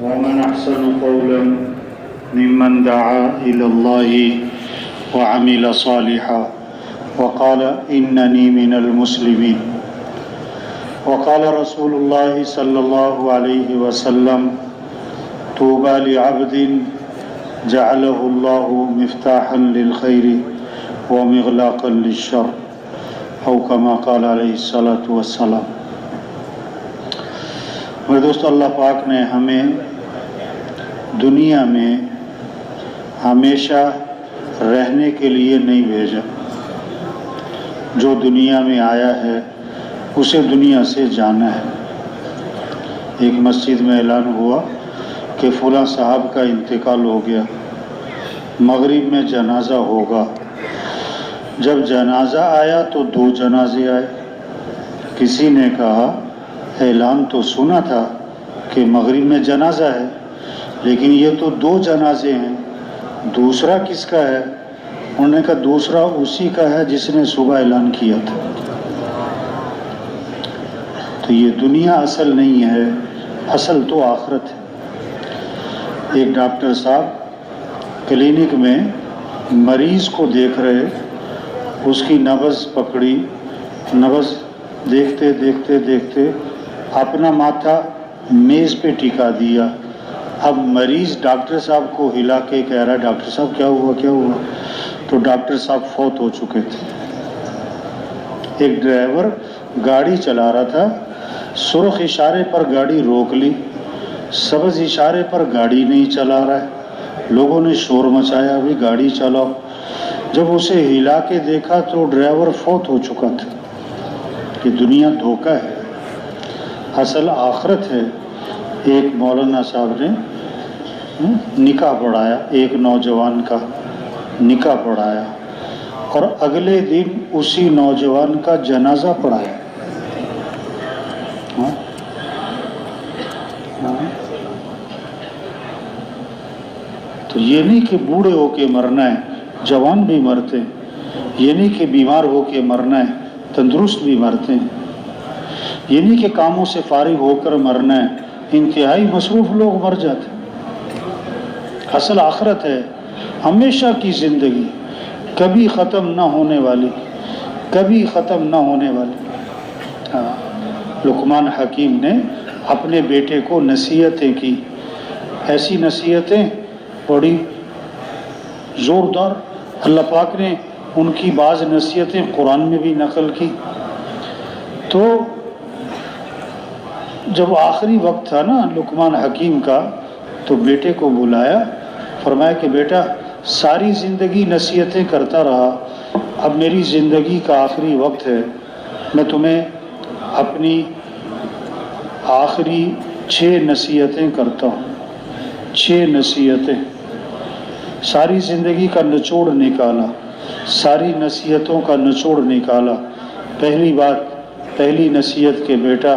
ومن أحسن قولا ممن دعا إلى الله وعمل صالحا وقال إنني من المسلمين وقال رسول الله صلى الله عليه وسلم طوبى لعبد جعله الله مفتاحا للخير ومغلاقا للشر او كما قال علیہ الصلوۃ والسلام۔ میرے دوست، اللہ پاک نے ہمیں دنیا میں ہمیشہ رہنے کے لیے نہیں بھیجا۔ جو دنیا میں آیا ہے اسے دنیا سے جانا ہے۔ ایک مسجد میں اعلان ہوا کہ فلاں صاحب کا انتقال ہو گیا، مغرب میں جنازہ ہوگا۔ جب جنازہ آیا تو 2 جنازے آئے۔ کسی نے کہا اعلان تو سنا تھا کہ مغرب میں جنازہ ہے، لیکن یہ تو 2 جنازے ہیں، دوسرا کس کا ہے؟ انہوں نے کہا دوسرا اسی کا ہے جس نے صبح اعلان کیا تھا۔ تو یہ دنیا اصل نہیں ہے، اصل تو آخرت ہے۔ ایک ڈاکٹر صاحب کلینک میں مریض کو دیکھ رہے، اس کی نبض پکڑی، نبض دیکھتے دیکھتے دیکھتے اپنا ماتھا میز پہ ٹکا دیا۔ اب مریض ڈاکٹر صاحب کو ہلا کے کہہ رہا ہے ڈاکٹر صاحب کیا ہوا کیا ہوا؟ تو ڈاکٹر صاحب فوت ہو چکے تھے۔ ایک ڈرائیور گاڑی چلا رہا تھا، سرخ اشارے پر گاڑی روک لی، سبز اشارے پر گاڑی نہیں چلا رہا ہے۔ لوگوں نے شور مچایا بھی گاڑی چلاؤ۔ جب اسے ہلا کے دیکھا تو ڈرائیور فوت ہو چکا تھا۔ کہ دنیا دھوکہ ہے، اصل آخرت ہے۔ ایک مولانا صاحب نے نکاح پڑھایا، ایک نوجوان کا نکاح پڑھایا اور اگلے دن اسی نوجوان کا جنازہ پڑھایا۔ تو یہ نہیں کہ بوڑھے ہو کے مرنا ہے، جوان بھی مرتے ہیں۔ یہ نہیں کہ بیمار ہو کے مرنا ہے، تندرست بھی مرتے ہیں۔ یہ نہیں کہ کاموں سے فارغ ہو کر مرنا ہے، انتہائی مصروف لوگ مر جاتے ہیں۔ اصل آخرت ہے، ہمیشہ کی زندگی، کبھی ختم نہ ہونے والی، کبھی ختم نہ ہونے والی۔ لقمان حکیم نے اپنے بیٹے کو نصیحتیں کی، ایسی نصیحتیں بڑی زوردار۔ اللہ پاک نے ان کی بعض نصیحتیں قرآن میں بھی نقل کی۔ تو جب آخری وقت تھا نا لقمان حکیم کا، تو بیٹے کو بلایا، فرمایا کہ بیٹا ساری زندگی نصیحتیں کرتا رہا، اب میری زندگی کا آخری وقت ہے، میں تمہیں اپنی آخری 6 نصیحتیں کرتا ہوں۔ 6 نصیحتیں، ساری زندگی کا نچوڑ نکالا، ساری نصیحتوں کا نچوڑ نکالا۔ پہلی بات، پہلی نصیحت کہ بیٹا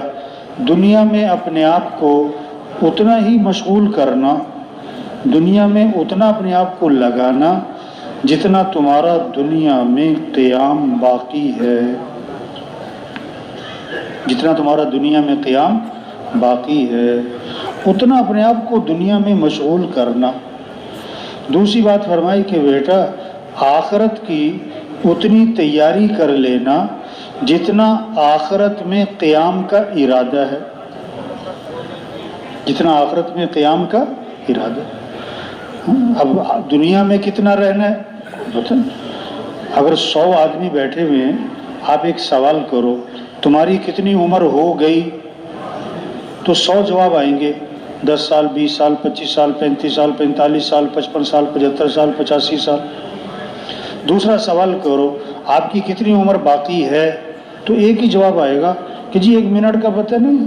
دنیا میں اپنے آپ کو اتنا ہی مشغول کرنا، دنیا میں اتنا اپنے آپ کو لگانا جتنا تمہارا دنیا میں قیام باقی ہے، جتنا تمہارا دنیا میں قیام باقی ہے اتنا اپنے آپ کو دنیا میں مشغول کرنا۔ دوسری بات فرمائی کہ بیٹا آخرت کی اتنی تیاری کر لینا جتنا آخرت میں قیام کا ارادہ ہے، جتنا آخرت میں قیام کا ارادہ۔ اب دنیا میں کتنا رہنا ہے پتہ نہیں۔ اگر 100 آدمی بیٹھے ہوئے ہیں، آپ ایک سوال کرو تمہاری کتنی عمر ہو گئی، تو 100 جواب آئیں گے، 10 سال، 20 سال، 25 سال، 35 سال، 45 سال، 55 سال، 75 سال، 85 سال۔ دوسرا سوال کرو آپ کی کتنی عمر باقی ہے، تو ایک ہی جواب آئے گا کہ جی 1 منٹ کا پتہ نہیں۔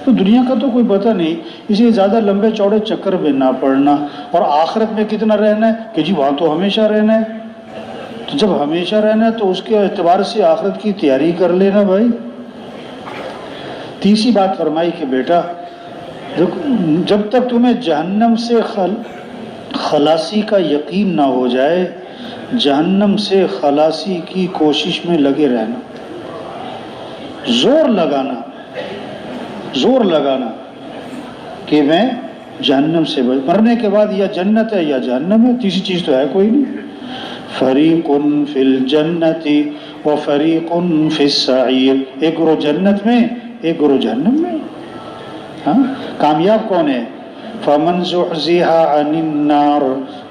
تو دنیا کا تو کوئی پتہ نہیں، اس لیے زیادہ لمبے چوڑے چکر میں نہ پڑنا۔ اور آخرت میں کتنا رہنا ہے کہ جی وہاں تو ہمیشہ رہنا ہے۔ تو جب ہمیشہ رہنا ہے تو اس کے اعتبار سے آخرت کی تیاری کر لینا بھائی۔ تیسری بات فرمائی کہ بیٹا جب تک تمہیں جہنم سے خلاصی کا یقین نہ ہو جائے، جہنم سے خلاصی کی کوشش میں لگے رہنا، زور لگانا، زور لگانا۔ کہ میں جہنم سے مرنے کے بعد یا جنت ہے یا جہنم ہے، تیسری چیز تو ہے کوئی نہیں۔ فریق فی الجنت و فریق فی السعیر، ایک گروہ جنت میں ایک گروہ جہنم میں۔ ہاں، کامیاب کون ہے؟ فمن زحزح عن النار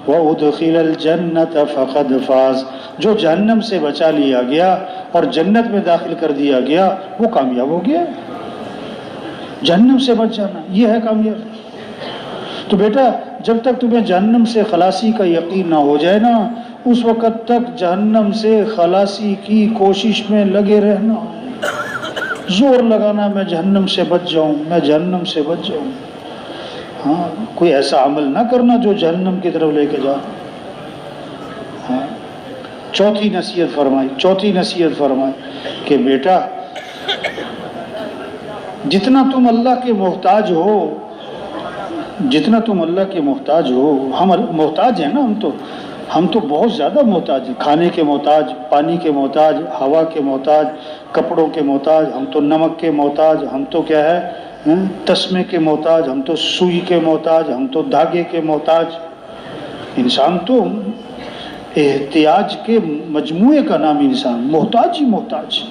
وادخل الجنت فقد فاز، جو جہنم سے بچا لیا گیا اور جنت میں داخل کر دیا گیا وہ کامیاب ہو گیا۔ جہنم سے بچ جانا یہ ہے کامیاب۔ تو بیٹا جب تک تمہیں جہنم سے خلاصی کا یقین نہ ہو جائے نا، اس وقت تک جہنم سے خلاصی کی کوشش میں لگے رہنا، زور لگانا میں جہنم سے بچ جاؤں، میں جہنم سے بچ جاؤں۔ ہاں، کوئی ایسا عمل نہ کرنا جو جہنم کی طرف لے کے جا۔ ہاں، چوتھی نصیحت فرمائی کہ بیٹا جتنا تم اللہ کے محتاج ہو، جتنا تم اللہ کے محتاج ہو، ہم محتاج ہیں نا، ہم تو بہت زیادہ محتاج ہیں، کھانے کے محتاج، پانی کے محتاج، ہوا کے محتاج، کپڑوں کے محتاج، ہم تو نمک کے محتاج، ہم تو کیا ہے تسمے کے محتاج، ہم تو سوئی کے محتاج، ہم تو دھاگے کے محتاج۔ انسان تو احتیاج کے مجموعے کا نام انسان، محتاج ہی محتاج۔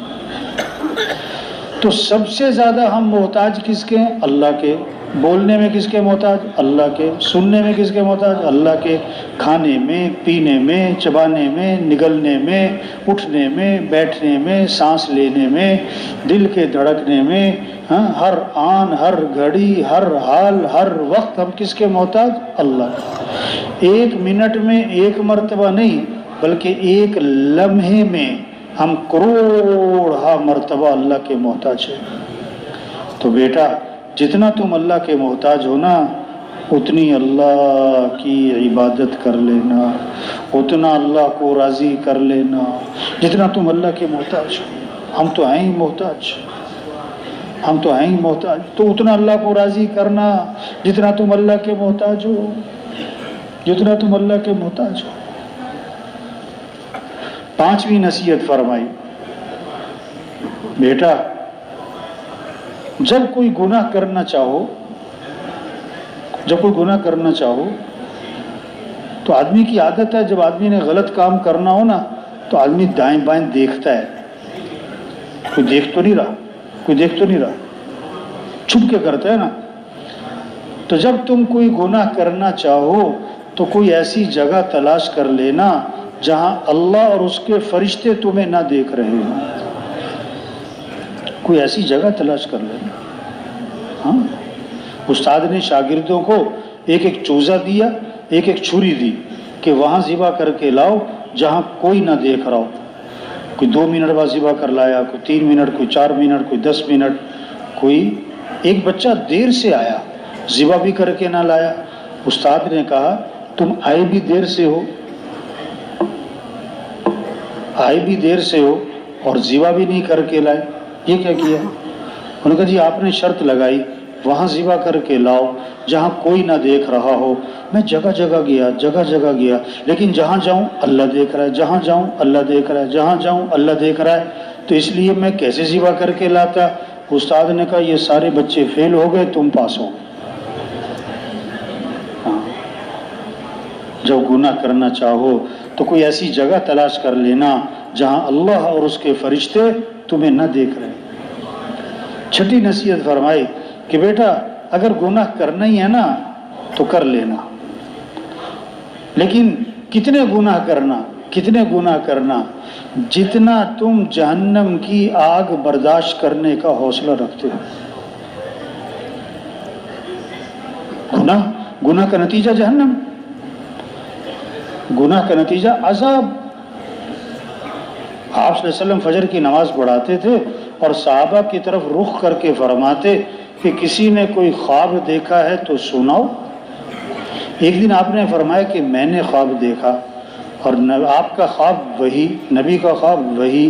تو سب سے زیادہ ہم محتاج کس کے ہیں؟ اللہ کے۔ بولنے میں کس کے محتاج؟ اللہ کے۔ سننے میں کس کے محتاج؟ اللہ کے۔ کھانے میں، پینے میں، چبانے میں، نگلنے میں، اٹھنے میں، بیٹھنے میں، سانس لینے میں، دل کے دھڑکنے میں، ہر آن، ہر گھڑی، ہر حال، ہر وقت ہم کس کے محتاج؟ اللہ۔ ایک منٹ میں ایک مرتبہ نہیں بلکہ ایک لمحے میں ہم کروڑ مرتبہ اللہ کے محتاج ہیں۔ تو بیٹا جتنا تم اللہ کے محتاج ہو نا، اتنی اللہ کی عبادت کر لینا، اتنا اللہ کو راضی کر لینا۔ جتنا تم اللہ کے محتاج ہو، ہم تو ہیں ہی محتاج، ہم تو ہیں ہی محتاج، تو اتنا اللہ کو راضی کرنا جتنا تم اللہ کے محتاج ہو، جتنا تم اللہ کے محتاج ہو۔ پانچویں نصیحت فرمائی، بیٹا جب کوئی گناہ کرنا چاہو تو آدمی کی عادت ہے، جب آدمی نے غلط کام کرنا ہو نا تو آدمی دائیں بائیں دیکھتا ہے، کوئی دیکھ تو نہیں رہا، چھپ کے کرتا ہے نا۔ تو جب تم کوئی گناہ کرنا چاہو تو کوئی ایسی جگہ تلاش کر لینا جہاں اللہ اور اس کے فرشتے تمہیں نہ دیکھ رہے ہوں، کوئی ایسی جگہ تلاش کر لینا۔ ہاں، استاد نے شاگردوں کو ایک ایک چوزا دیا، ایک ایک چھری دی کہ وہاں ذبح کر کے لاؤ جہاں کوئی نہ دیکھ رہا ہو۔ کوئی 2 منٹ بعد ذبح کر لایا، کوئی 3 منٹ، کوئی 4 منٹ، کوئی 10 منٹ، کوئی ایک بچہ دیر سے آیا، ذبح بھی کر کے نہ لایا۔ استاد نے کہا تم آئے بھی دیر سے ہو اور ذبح بھی نہیں کر کے لائے، یہ کیا کیا؟ انہوں نے کہا جی آپ نے شرط لگائی وہاں ذبح کر کے لاؤ جہاں کوئی نہ دیکھ رہا ہو۔ میں جگہ جگہ گیا لیکن جہاں جاؤں اللہ دیکھ رہا ہے، جہاں جاؤں اللہ دیکھ رہا ہے، جہاں جاؤں اللہ دیکھ رہا ہے، تو اس لیے میں کیسے ذبح کر کے لاتا؟ استاد نے کہا یہ سارے بچے فیل ہو گئے، تم پاس ہو۔ جب گناہ کرنا چاہو تو کوئی ایسی جگہ تلاش کر لینا جہاں اللہ اور اس کے فرشتے تمہیں نہ دیکھ رہے۔ چھٹی نصیحت فرمائی کہ بیٹا اگر گناہ کرنا ہی ہے نا تو کر لینا، لیکن کتنے گناہ کرنا جتنا تم جہنم کی آگ برداشت کرنے کا حوصلہ رکھتے ہو۔ گناہ کا نتیجہ جہنم، گناہ کا نتیجہ عذاب۔ آپ صلی اللہ علیہ وسلم فجر کی نماز پڑھاتے تھے اور صحابہ کی طرف رخ کر کے فرماتے کہ کسی نے کوئی خواب دیکھا ہے تو سناؤ۔ ایک دن آپ نے فرمایا کہ میں نے خواب دیکھا، اور آپ کا خواب وہی، نبی کا خواب وہی،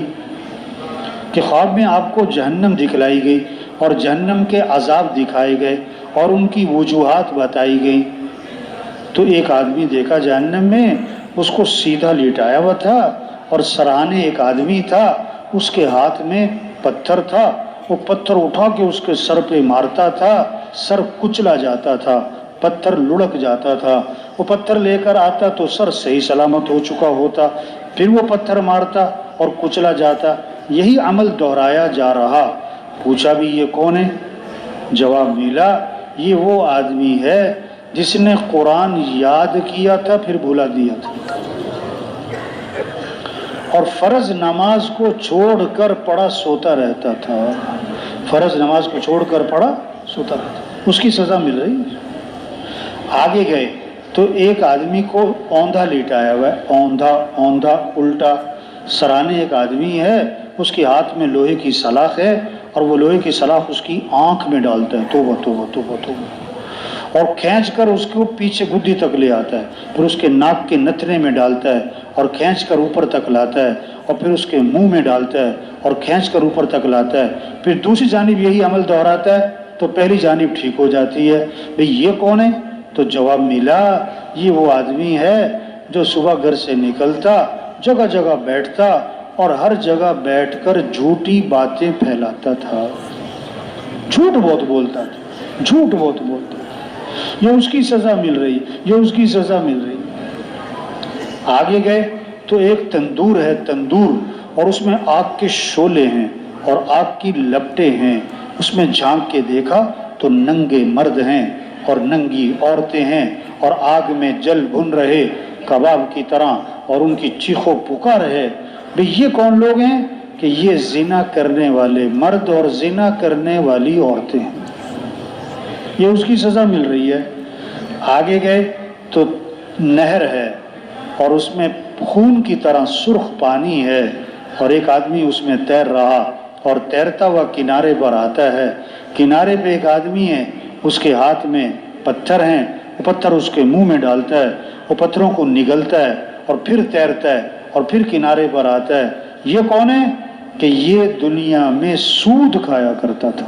کہ خواب میں آپ کو جہنم دکھلائی گئی اور جہنم کے عذاب دکھائے گئے اور ان کی وجوہات بتائی گئی۔ تو ایک آدمی دیکھا جہنم میں، اس کو سیدھا لیٹایا ہوا تھا اور سرانے ایک آدمی تھا، اس کے ہاتھ میں پتھر تھا وہ پتھر اٹھا کے اس کے سر پہ مارتا تھا، سر کچلا جاتا تھا، پتھر لڑک جاتا تھا، وہ پتھر لے کر آتا تو سر صحیح سلامت ہو چکا ہوتا، پھر وہ پتھر مارتا اور کچلا جاتا، یہی عمل دہرایا جا رہا۔ پوچھا بھی یہ کون ہے؟ جواب ملا یہ وہ آدمی ہے جس نے قرآن یاد کیا تھا پھر بھلا دیا تھا، اور فرض نماز کو چھوڑ کر پڑا سوتا رہتا تھا، فرض نماز کو چھوڑ کر پڑا سوتا رہتا تھا، اس کی سزا مل رہی ہے۔ آگے گئے تو ایک آدمی کو اوندھا لیٹایا ہوا ہے، اوندھا الٹا سرانے ایک آدمی ہے، اس کے ہاتھ میں لوہے کی سلاخ ہے اور وہ لوہے کی سلاخ اس کی آنکھ میں ڈالتا ہے، توبہ توبہ توبہ توبہ، اور کھینچ کر اس کو پیچھے گدی تک لے آتا ہے، پھر اس کے ناک کے نتنے میں ڈالتا ہے اور کھینچ کر اوپر تک لاتا ہے، اور پھر اس کے منہ میں ڈالتا ہے اور کھینچ کر اوپر تک لاتا ہے، پھر دوسری جانب یہی عمل دہراتا ہے تو پہلی جانب ٹھیک ہو جاتی ہے۔ بھئی یہ کون ہے؟ تو جواب ملا یہ وہ آدمی ہے جو صبح گھر سے نکلتا، جگہ جگہ بیٹھتا اور ہر جگہ بیٹھ کر جھوٹی باتیں پھیلاتا تھا، جھوٹ بہت بولتا تھا، جھوٹ بہت بولتا تھا، یہ اس کی سزا مل رہی، یہ اس کی سزا مل رہی۔ آگے گئے تو ایک تندور ہے، تندور، اور اس میں آگ کے شعلے ہیں اور آگ کی لپٹیں ہیں، اس میں جھانک کے دیکھا تو ننگے مرد ہیں اور ننگی عورتیں ہیں اور آگ میں جل بھن رہے کباب کی طرح، اور ان کی چیخ و پکار ہے۔ بھئی یہ کون لوگ ہیں؟ کہ یہ زنا کرنے والے مرد اور زنا کرنے والی عورتیں ہیں، یہ اس کی سزا مل رہی ہے۔ آگے گئے تو نہر ہے اور اس میں خون کی طرح سرخ پانی ہے، اور ایک آدمی اس میں تیر رہا اور تیرتا ہوا کنارے پر آتا ہے، کنارے پہ ایک آدمی ہے، اس کے ہاتھ میں پتھر ہیں، وہ پتھر اس کے منہ میں ڈالتا ہے، وہ پتھروں کو نگلتا ہے اور پھر تیرتا ہے اور پھر کنارے پر آتا ہے۔ یہ کون ہے؟ کہ یہ دنیا میں سود کھایا کرتا تھا۔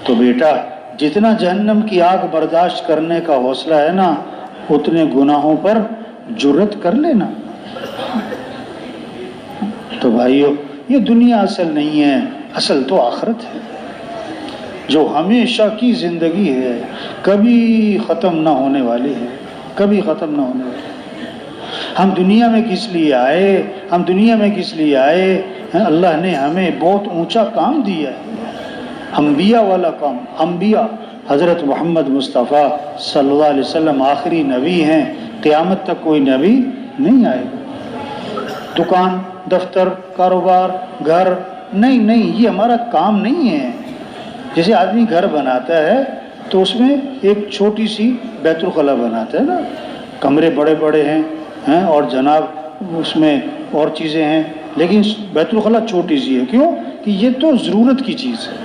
تو بیٹا جتنا جہنم کی آگ برداشت کرنے کا حوصلہ ہے نا، اتنے گناہوں پر جرت کر لینا۔ تو بھائیو یہ دنیا اصل نہیں ہے، اصل تو آخرت ہے، جو ہمیشہ کی زندگی ہے، کبھی ختم نہ ہونے والی ہے، کبھی ختم نہ ہونے والی ہے۔ ہم دنیا میں کس لیے آئے؟ ہم دنیا میں کس لیے آئے؟ اللہ نے ہمیں بہت اونچا کام دیا ہے، انبیاء والا کام۔ انبیاء حضرت محمد مصطفیٰ صلی اللہ علیہ وسلم آخری نبی ہیں، قیامت تک کوئی نبی نہیں آئے گا۔ دکان، دفتر، کاروبار، گھر، نہیں، یہ ہمارا کام نہیں ہے۔ جیسے آدمی گھر بناتا ہے تو اس میں ایک چھوٹی سی بیت الخلا بناتا ہے نا، کمرے بڑے بڑے ہیں اور جناب اس میں اور چیزیں ہیں، لیکن بیت الخلا چھوٹی سی ہے، کیوں؟ کہ یہ تو ضرورت کی چیز ہے۔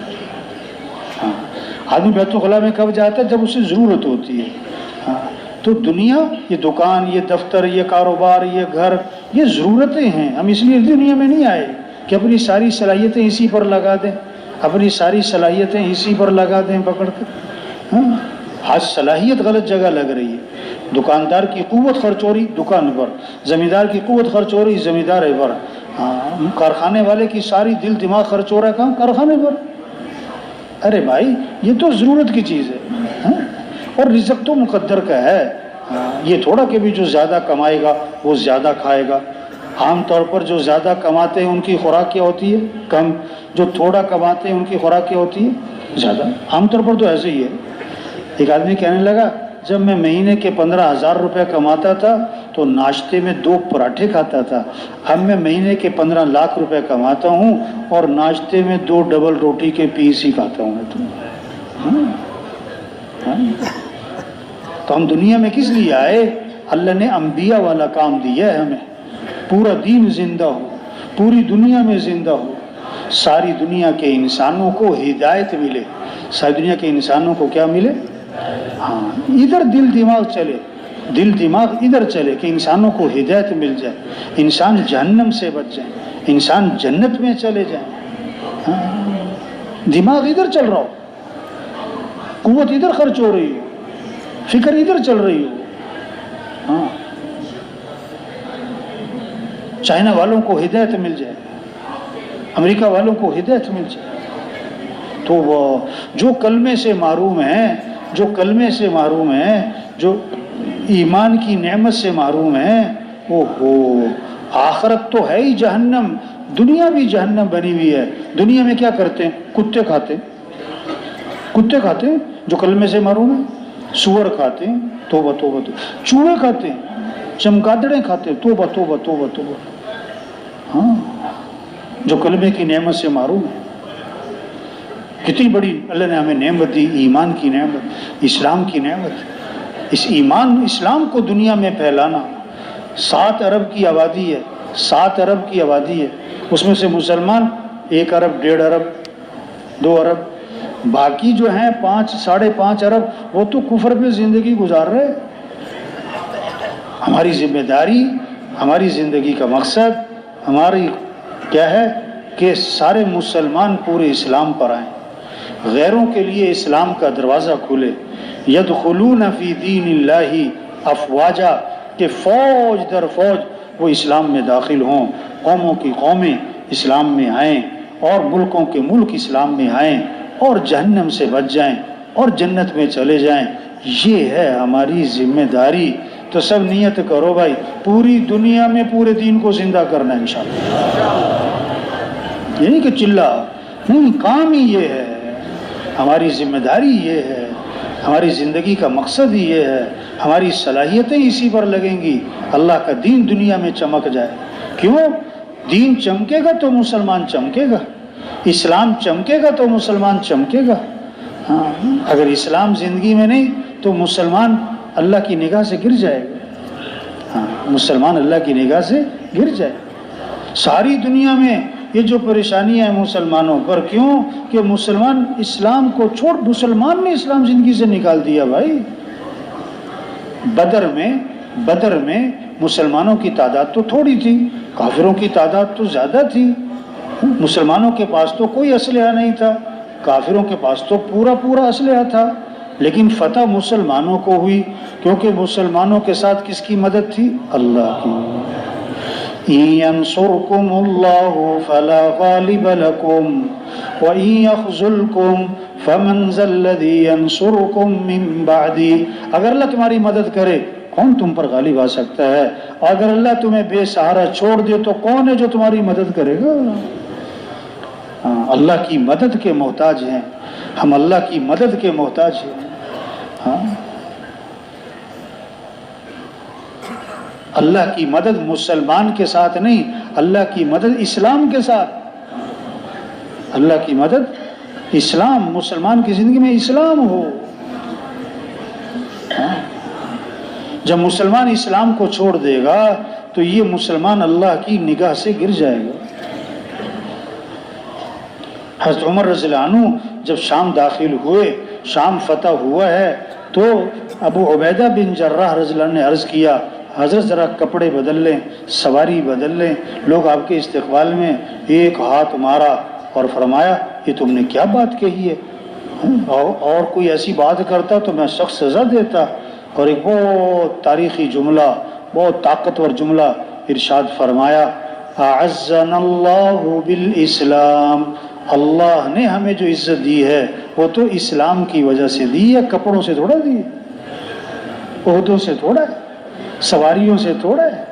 ہاں، آدمی بیت الخلا میں کب جاتا ہے؟ جب اسے ضرورت ہوتی ہے۔ ہاں، تو دنیا، یہ دکان، یہ دفتر، یہ کاروبار، یہ گھر، یہ ضرورتیں ہیں۔ ہم اس لیے دنیا میں نہیں آئے کہ اپنی ساری صلاحیتیں اسی پر لگا دیں، اپنی ساری صلاحیتیں اسی پر لگا دیں پکڑ کر۔ ہاں، آج صلاحیت غلط جگہ لگ رہی ہے۔ دکاندار کی قوت خرچ ہو رہی دکان پر، زمیندار کی قوت خرچ ہو رہی زمیندار پر، کارخانے والے کی ساری دل دماغ خرچ ہو رہا ہے کہاں؟ کارخانے پر۔ ارے بھائی یہ تو ضرورت کی چیز ہے، اور رزق تو مقدر کا ہے۔ یہ تھوڑا کہ بھی جو زیادہ کمائے گا وہ زیادہ کھائے گا۔ عام طور پر جو زیادہ کماتے ہیں ان کی خوراک کیا ہوتی ہے؟ کم۔ جو تھوڑا کماتے ہیں ان کی خوراک کیا ہوتی ہے؟ زیادہ۔ عام طور پر تو ایسے ہی ہے۔ ایک آدمی کہنے لگا جب میں مہینے کے 15,000 روپے کماتا تھا تو ناشتے میں 2 پراٹھے کھاتا تھا، اب میں مہینے کے 15 لاکھ روپے کماتا ہوں اور ناشتے میں 2 ڈبل روٹی کے پیس ہی کھاتا ہوں میں۔ تو ہم دنیا میں کس لیے آئے؟ اللہ نے انبیاء والا کام دیا ہے ہمیں، پورا دین زندہ ہو، پوری دنیا میں زندہ ہو، ساری دنیا کے انسانوں کو ہدایت ملے، ساری دنیا کے انسانوں کو کیا ملے؟ ہاں، ادھر دل دماغ چلے، دل دماغ ادھر چلے کہ انسانوں کو ہدایت مل جائے، انسان جہنم سے بچ جائیں، انسان جنت میں چلے جائیں۔ دماغ ادھر چل رہا ہو، قوت ادھر خرچ ہو رہی ہو، فکر ادھر چل رہی ہو، ہاں، چائنا والوں کو ہدایت مل جائے، امریکہ والوں کو ہدایت مل جائے. تو وہ جو کلمے سے محروم ہیں، جو کلمے سے محروم ہیں، جو ایمان کی نعمت سے محروم ہیں، وہ آخرت تو ہے ہی جہنم، دنیا بھی جہنم بنی ہوئی ہے. دنیا میں کیا کرتے ہیں؟ کتے کھاتے ہیں جو کلمے سے محروم ہیں، سور کھاتے ہیں، توبہ توبہ توبہ، چوہے کھاتے ہیں، چمگادڑیں کھاتے ہیں، توبہ توبہ توبہ توبہ. ہاں، جو کلمے کی نعمت سے محروم ہے. کتنی بڑی اللہ نے ہمیں نعمت دی، ایمان کی نعمت، اسلام کی نعمت. اس ایمان اسلام کو دنیا میں پھیلانا. 7 ارب کی آبادی ہے، 7 ارب کی آبادی ہے، اس میں سے مسلمان 1 ارب 1.5 ارب 2 ارب، باقی جو ہیں 5 ساڑھے 5 ارب وہ تو کفر پہ زندگی گزار رہے. ہماری ذمہ داری، ہماری زندگی کا مقصد، ہماری کیا ہے کہ سارے مسلمان پورے اسلام پر آئیں، غیروں کے لیے اسلام کا دروازہ کھلے. یدخلون فی دین اللہ افواجا، کہ فوج در فوج وہ اسلام میں داخل ہوں، قوموں کی قومیں اسلام میں آئیں اور ملکوں کے ملک اسلام میں آئیں اور جہنم سے بچ جائیں اور جنت میں چلے جائیں. یہ ہے ہماری ذمہ داری. تو سب نیت کرو بھائی، پوری دنیا میں پورے دین کو زندہ کرنا ہے انشاءاللہ. یہ نہیں کہ چلا نہیں، کام ہی یہ ہے، ہماری ذمہ داری یہ ہے، ہماری زندگی کا مقصد ہی یہ ہے، ہماری صلاحیتیں اسی پر لگیں گی، اللہ کا دین دنیا میں چمک جائے. کیوں؟ دین چمکے گا تو مسلمان چمکے گا، اسلام چمکے گا تو مسلمان چمکے گا. ہاں، اگر اسلام زندگی میں نہیں تو مسلمان اللہ کی نگاہ سے گر جائے گا. ہاں، مسلمان اللہ کی نگاہ سے گر جائے. ساری دنیا میں یہ جو پریشانیاں ہیں مسلمانوں پر، کیوں کہ مسلمان اسلام کو چھوڑ، مسلمان نے اسلام زندگی سے نکال دیا. بھائی بدر میں مسلمانوں کی تعداد تو تھوڑی تھی، کافروں کی تعداد تو زیادہ تھی. مسلمانوں کے پاس تو کوئی اسلحہ نہیں تھا، کافروں کے پاس تو پورا اسلحہ تھا. لیکن فتح مسلمانوں کو ہوئی، کیونکہ مسلمانوں کے ساتھ کس کی مدد تھی؟ اللہ کی. إِن يَنْصُرْكُمُ اللَّهُ فَلَا غَالِبَ لَكُمْ وَإِن يَخْذُلْكُمْ فَمَنْ ذَا الَّذِي يَنْصُرُكُمْ مِنْ بَعْدِهِ. اگر اللہ تمہاری مدد کرے کون تم پر غالب آ سکتا ہے؟ اگر اللہ تمہیں بے سہارا چھوڑ دے تو کون ہے جو تمہاری مدد کرے گا؟ اللہ کی مدد کے محتاج ہیں ہم، اللہ کی مدد کے محتاج ہیں. ہاں، اللہ کی مدد مسلمان کے ساتھ نہیں، اللہ کی مدد اسلام کے ساتھ. اللہ کی مدد اسلام، مسلمان کی زندگی میں اسلام ہو. جب مسلمان اسلام کو چھوڑ دے گا تو یہ مسلمان اللہ کی نگاہ سے گر جائے گا. حضرت عمر رضی اللہ عنہ جب شام داخل ہوئے، شام فتح ہوا ہے، تو ابو عبیدہ بن جراح رضی اللہ عنہ نے عرض کیا، حضرت ذرا کپڑے بدل لیں، سواری بدل لیں. لوگ آپ کے استقبال میں ایک ہاتھ مارا اور فرمایا یہ تم نے کیا بات کہی ہے، اور کوئی ایسی بات کرتا تو میں سخت سزا دیتا. اور ایک بہت تاریخی جملہ، بہت طاقتور جملہ ارشاد فرمایا، اعزنا اللہ بالاسلام. اللہ نے ہمیں جو عزت دی ہے وہ تو اسلام کی وجہ سے دی ہے، کپڑوں سے تھوڑا دی ہے، عہدوں سے تھوڑا ہے، سواریوں سے تھوڑا ہے.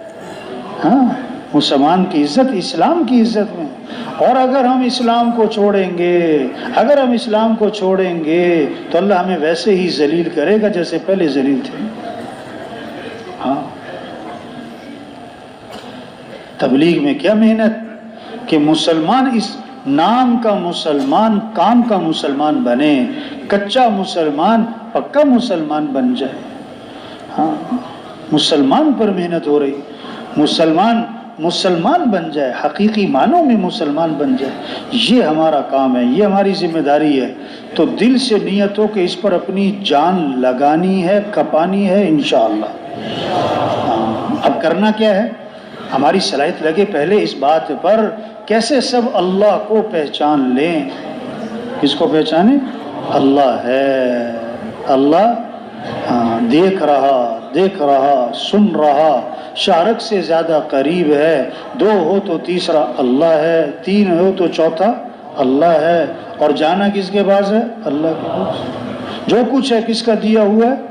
ہاں، مسلمان کی عزت اسلام کی عزت میں. اور اگر ہم اسلام کو چھوڑیں گے تو اللہ ہمیں ویسے ہی ذلیل کرے گا جیسے پہلے ذلیل تھے. ہاں، تبلیغ میں کیا محنت کہ مسلمان اس نام کا مسلمان، کام کا مسلمان بنے، کچا مسلمان پکا مسلمان بن جائے. ہاں، مسلمان پر محنت ہو رہی، مسلمان بن جائے، حقیقی معنوں میں مسلمان بن جائے. یہ ہمارا کام ہے، یہ ہماری ذمہ داری ہے. تو دل سے نیت ہو کہ اس پر اپنی جان لگانی ہے، کھپانی ہے انشاءاللہ. اب کرنا کیا ہے؟ ہماری صلاحیت لگے پہلے اس بات پر کیسے سب اللہ کو پہچان لیں. کس کو پہچانے؟ اللہ ہے، اللہ دیکھ رہا، سن رہا، شارک سے زیادہ قریب ہے، دو ہو تو تیسرا اللہ ہے، تین ہو تو چوتھا اللہ ہے، اور جانا کس کے پاس ہے؟ اللہ کے پاس۔ جو کچھ ہے کس کا دیا ہوا ہے؟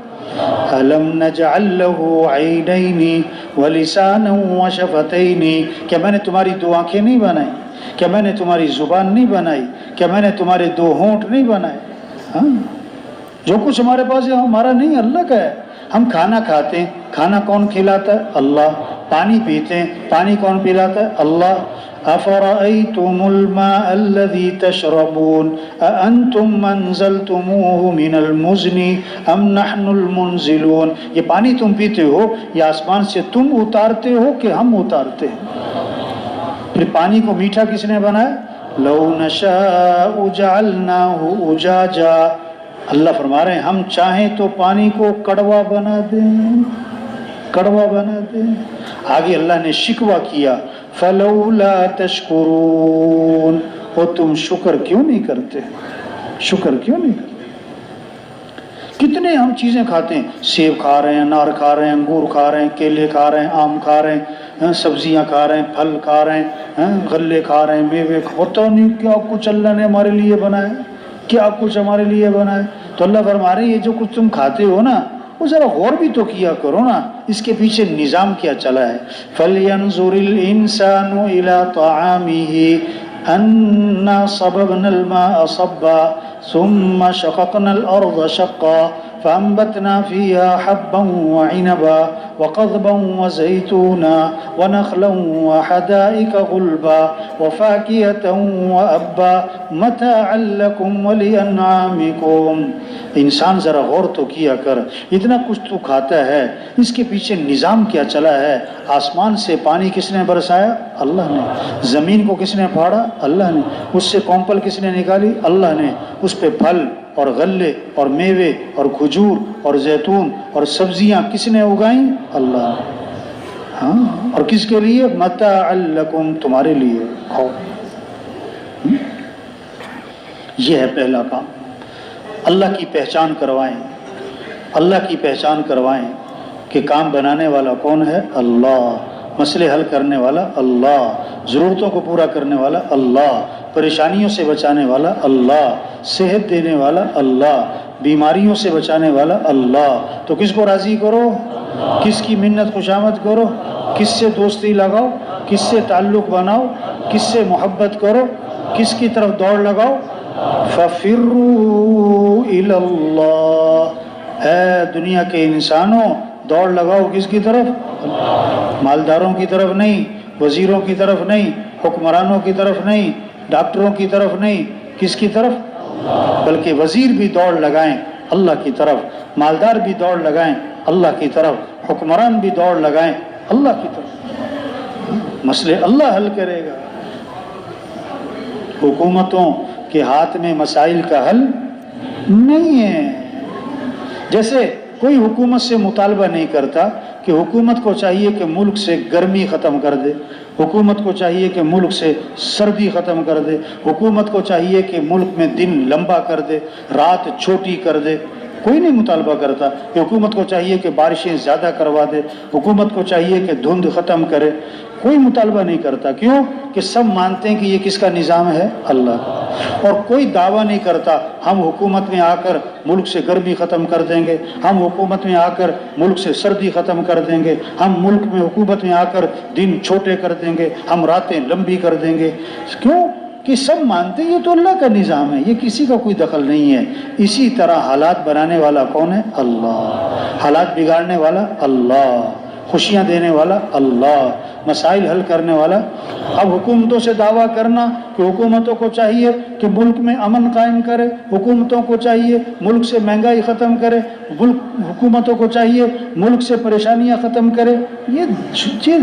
أَلَمْ نَجْعَلْ لَهُ عَيْنَيْنِ وَلِسَانًا وَشَفَتَيْنِ، کیا میں نے تمہاری دو آنکھیں نہیں بنائی؟ کیا میں نے تمہاری زبان نہیں بنائی؟ کیا میں نے تمہارے دو ہونٹ نہیں بنائے؟ ہاں، جو کچھ ہمارے پاس ہے ہمارا نہیں، اللہ کا ہے۔ ہم کھانا کھاتے ہیں، کھانا کون کھلاتا ہے؟ اللہ۔ پانی پیتے ہیں، پانی کون پلاتا ہے؟ اللہ۔ أَفَرَأَيْتُمُ الْمَاءَ الَّذِي تَشْرَبُونَ أَأَنْتُمْ أَنزَلْتُمُوهُ مِنَ الْمُزْنِ أَمْ نَحْنُ الْمُنزِلُونَ، یہ پانی تم پیتے ہو یا آسمان سے تم اتارتے ہو کہ ہم اتارتے ہیں؟ پھر پانی کو میٹھا کس نے بنایا؟ لَوْ نَشَاءُ جَعَلْنَاهُ أُجَاجًا، اللہ فرما رہے ہیں ہم چاہیں تو پانی کو کڑوا بنا دیں، کڑوا بنا دیں۔ آگے اللہ نے شکوہ کیا، فَلَوْلَا تَشْكُرُونَ، اور تم شکر کیوں نہیں کرتے؟ شکر کیوں نہیں کرتے؟ کتنے ہم چیزیں کھاتے ہیں، سیب کھا رہے ہیں، انار کھا رہے ہیں، انگور کھا رہے ہیں، کیلے کھا رہے ہیں، آم کھا رہے ہیں، سبزیاں کھا رہے ہیں، پھل کھا رہے ہیں، غلے کھا رہے ہیں، میوے، ہوتا نہیں کیا کچھ اللہ نے ہمارے لیے بنایا، کیا کچھ ہمارے لیے بنایا۔ تو اللہ فرما رہے ہیں یہ جو کچھ تم کھاتے ہو نا، وہ ذرا غور بھی تو کیا کرو نا، اس کے پیچھے نظام کیا چلا ہے۔ فَلْيَنْظُرِ الْإِنسَانُ إِلَىٰ طَعَامِهِ أَنَّا صَبَبْنَا الْمَاءَ صَبًّا ثُمَّ شَقَقْنَا الْأَرْضَ شَقًّا فَأَنبَتْنَا فِيهَا حَبًّا وَعِنَبًا وَقَضْبًا وَزَيْتُونًا وَنَخْلًا وَحَدَائِقَ غُلْبًا وَفَاكِهَةً وَأَبًّا مَتَاعًا لَكُمْ وَلِأَنْعَامِكُمْ۔ انسان ذرا غور تو کیا کر، اتنا کچھ تو کھاتا ہے، اس کے پیچھے نظام کیا چلا ہے۔ آسمان سے پانی کس نے برسایا؟ اللہ نے۔ زمین کو کس نے پھاڑا؟ اللہ نے۔ اس سے کونپل کس نے نکالی؟ اللہ نے۔ اس پہ پھل اور غلے اور میوے اور کھجور اور زیتون اور سبزیاں کس نے اگائیں؟ اللہ نے۔ ہاں، اور کس کے لیے؟ متاع لکم، تمہارے لیے، کھاؤ۔ یہ ہے پہلا کام، اللہ کی پہچان کروائیں، اللہ کی پہچان کروائیں کہ کام بنانے والا کون ہے؟ اللہ۔ مسئلے حل کرنے والا اللہ، ضرورتوں کو پورا کرنے والا اللہ، پریشانیوں سے بچانے والا اللہ، صحت دینے والا اللہ، بیماریوں سے بچانے والا اللہ۔ تو کس کو راضی کرو؟ کس کی منت خوشامد کرو؟ کس سے دوستی لگاؤ؟ کس سے تعلق بناؤ؟ کس سے محبت کرو؟ کس کی طرف دوڑ لگاؤ؟ فَفِرُّوا إِلَى اللَّهِ، اے دنیا کے انسانوں دوڑ لگاؤ کس کی طرف؟ مالداروں کی طرف نہیں، وزیروں کی طرف نہیں، حکمرانوں کی طرف نہیں، ڈاکٹروں کی طرف نہیں، کس کی طرف؟ بلکہ وزیر بھی دوڑ لگائیں اللہ کی طرف، مالدار بھی دوڑ لگائیں اللہ کی طرف، حکمران بھی دوڑ لگائیں اللہ کی طرف۔ مسئلے اللہ حل کرے گا۔ حکومتوں کے ہاتھ میں مسائل کا حل نہیں ہے۔ جیسے کوئی حکومت سے مطالبہ نہیں کرتا کہ حکومت کو چاہیے کہ ملک سے گرمی ختم کر دے، حکومت کو چاہیے کہ ملک سے سردی ختم کر دے، حکومت کو چاہیے کہ ملک میں دن لمبا کر دے، رات چھوٹی کر دے۔ کوئی نہیں مطالبہ کرتا کہ حکومت کو چاہیے کہ بارشیں زیادہ کروا دے، حکومت کو چاہیے کہ دھند ختم کرے۔ کوئی مطالبہ نہیں کرتا، کیوں کہ سب مانتے ہیں کہ یہ کس کا نظام ہے؟ اللہ کا۔ اور کوئی دعویٰ نہیں کرتا ہم حکومت میں آ کر ملک سے گرمی ختم کر دیں گے، ہم حکومت میں آ کر ملک سے سردی ختم کر دیں گے، ہم ملک میں حکومت میں آ کر دن چھوٹے کر دیں گے، ہم راتیں لمبی کر دیں گے۔ کیوں کہ سب مانتے ہیں یہ تو اللہ کا نظام ہے، یہ کسی کا کوئی دخل نہیں ہے۔ اسی طرح حالات بنانے والا کون ہے؟ اللہ۔ حالات بگاڑنے والا اللہ، خوشیاں دینے والا اللہ، مسائل حل کرنے والا۔ اب حکومتوں سے دعویٰ کرنا کہ حکومتوں کو چاہیے کہ ملک میں امن قائم کرے، حکومتوں کو چاہیے ملک سے مہنگائی ختم کرے، حکومتوں کو چاہیے ملک سے پریشانیاں ختم کرے، یہ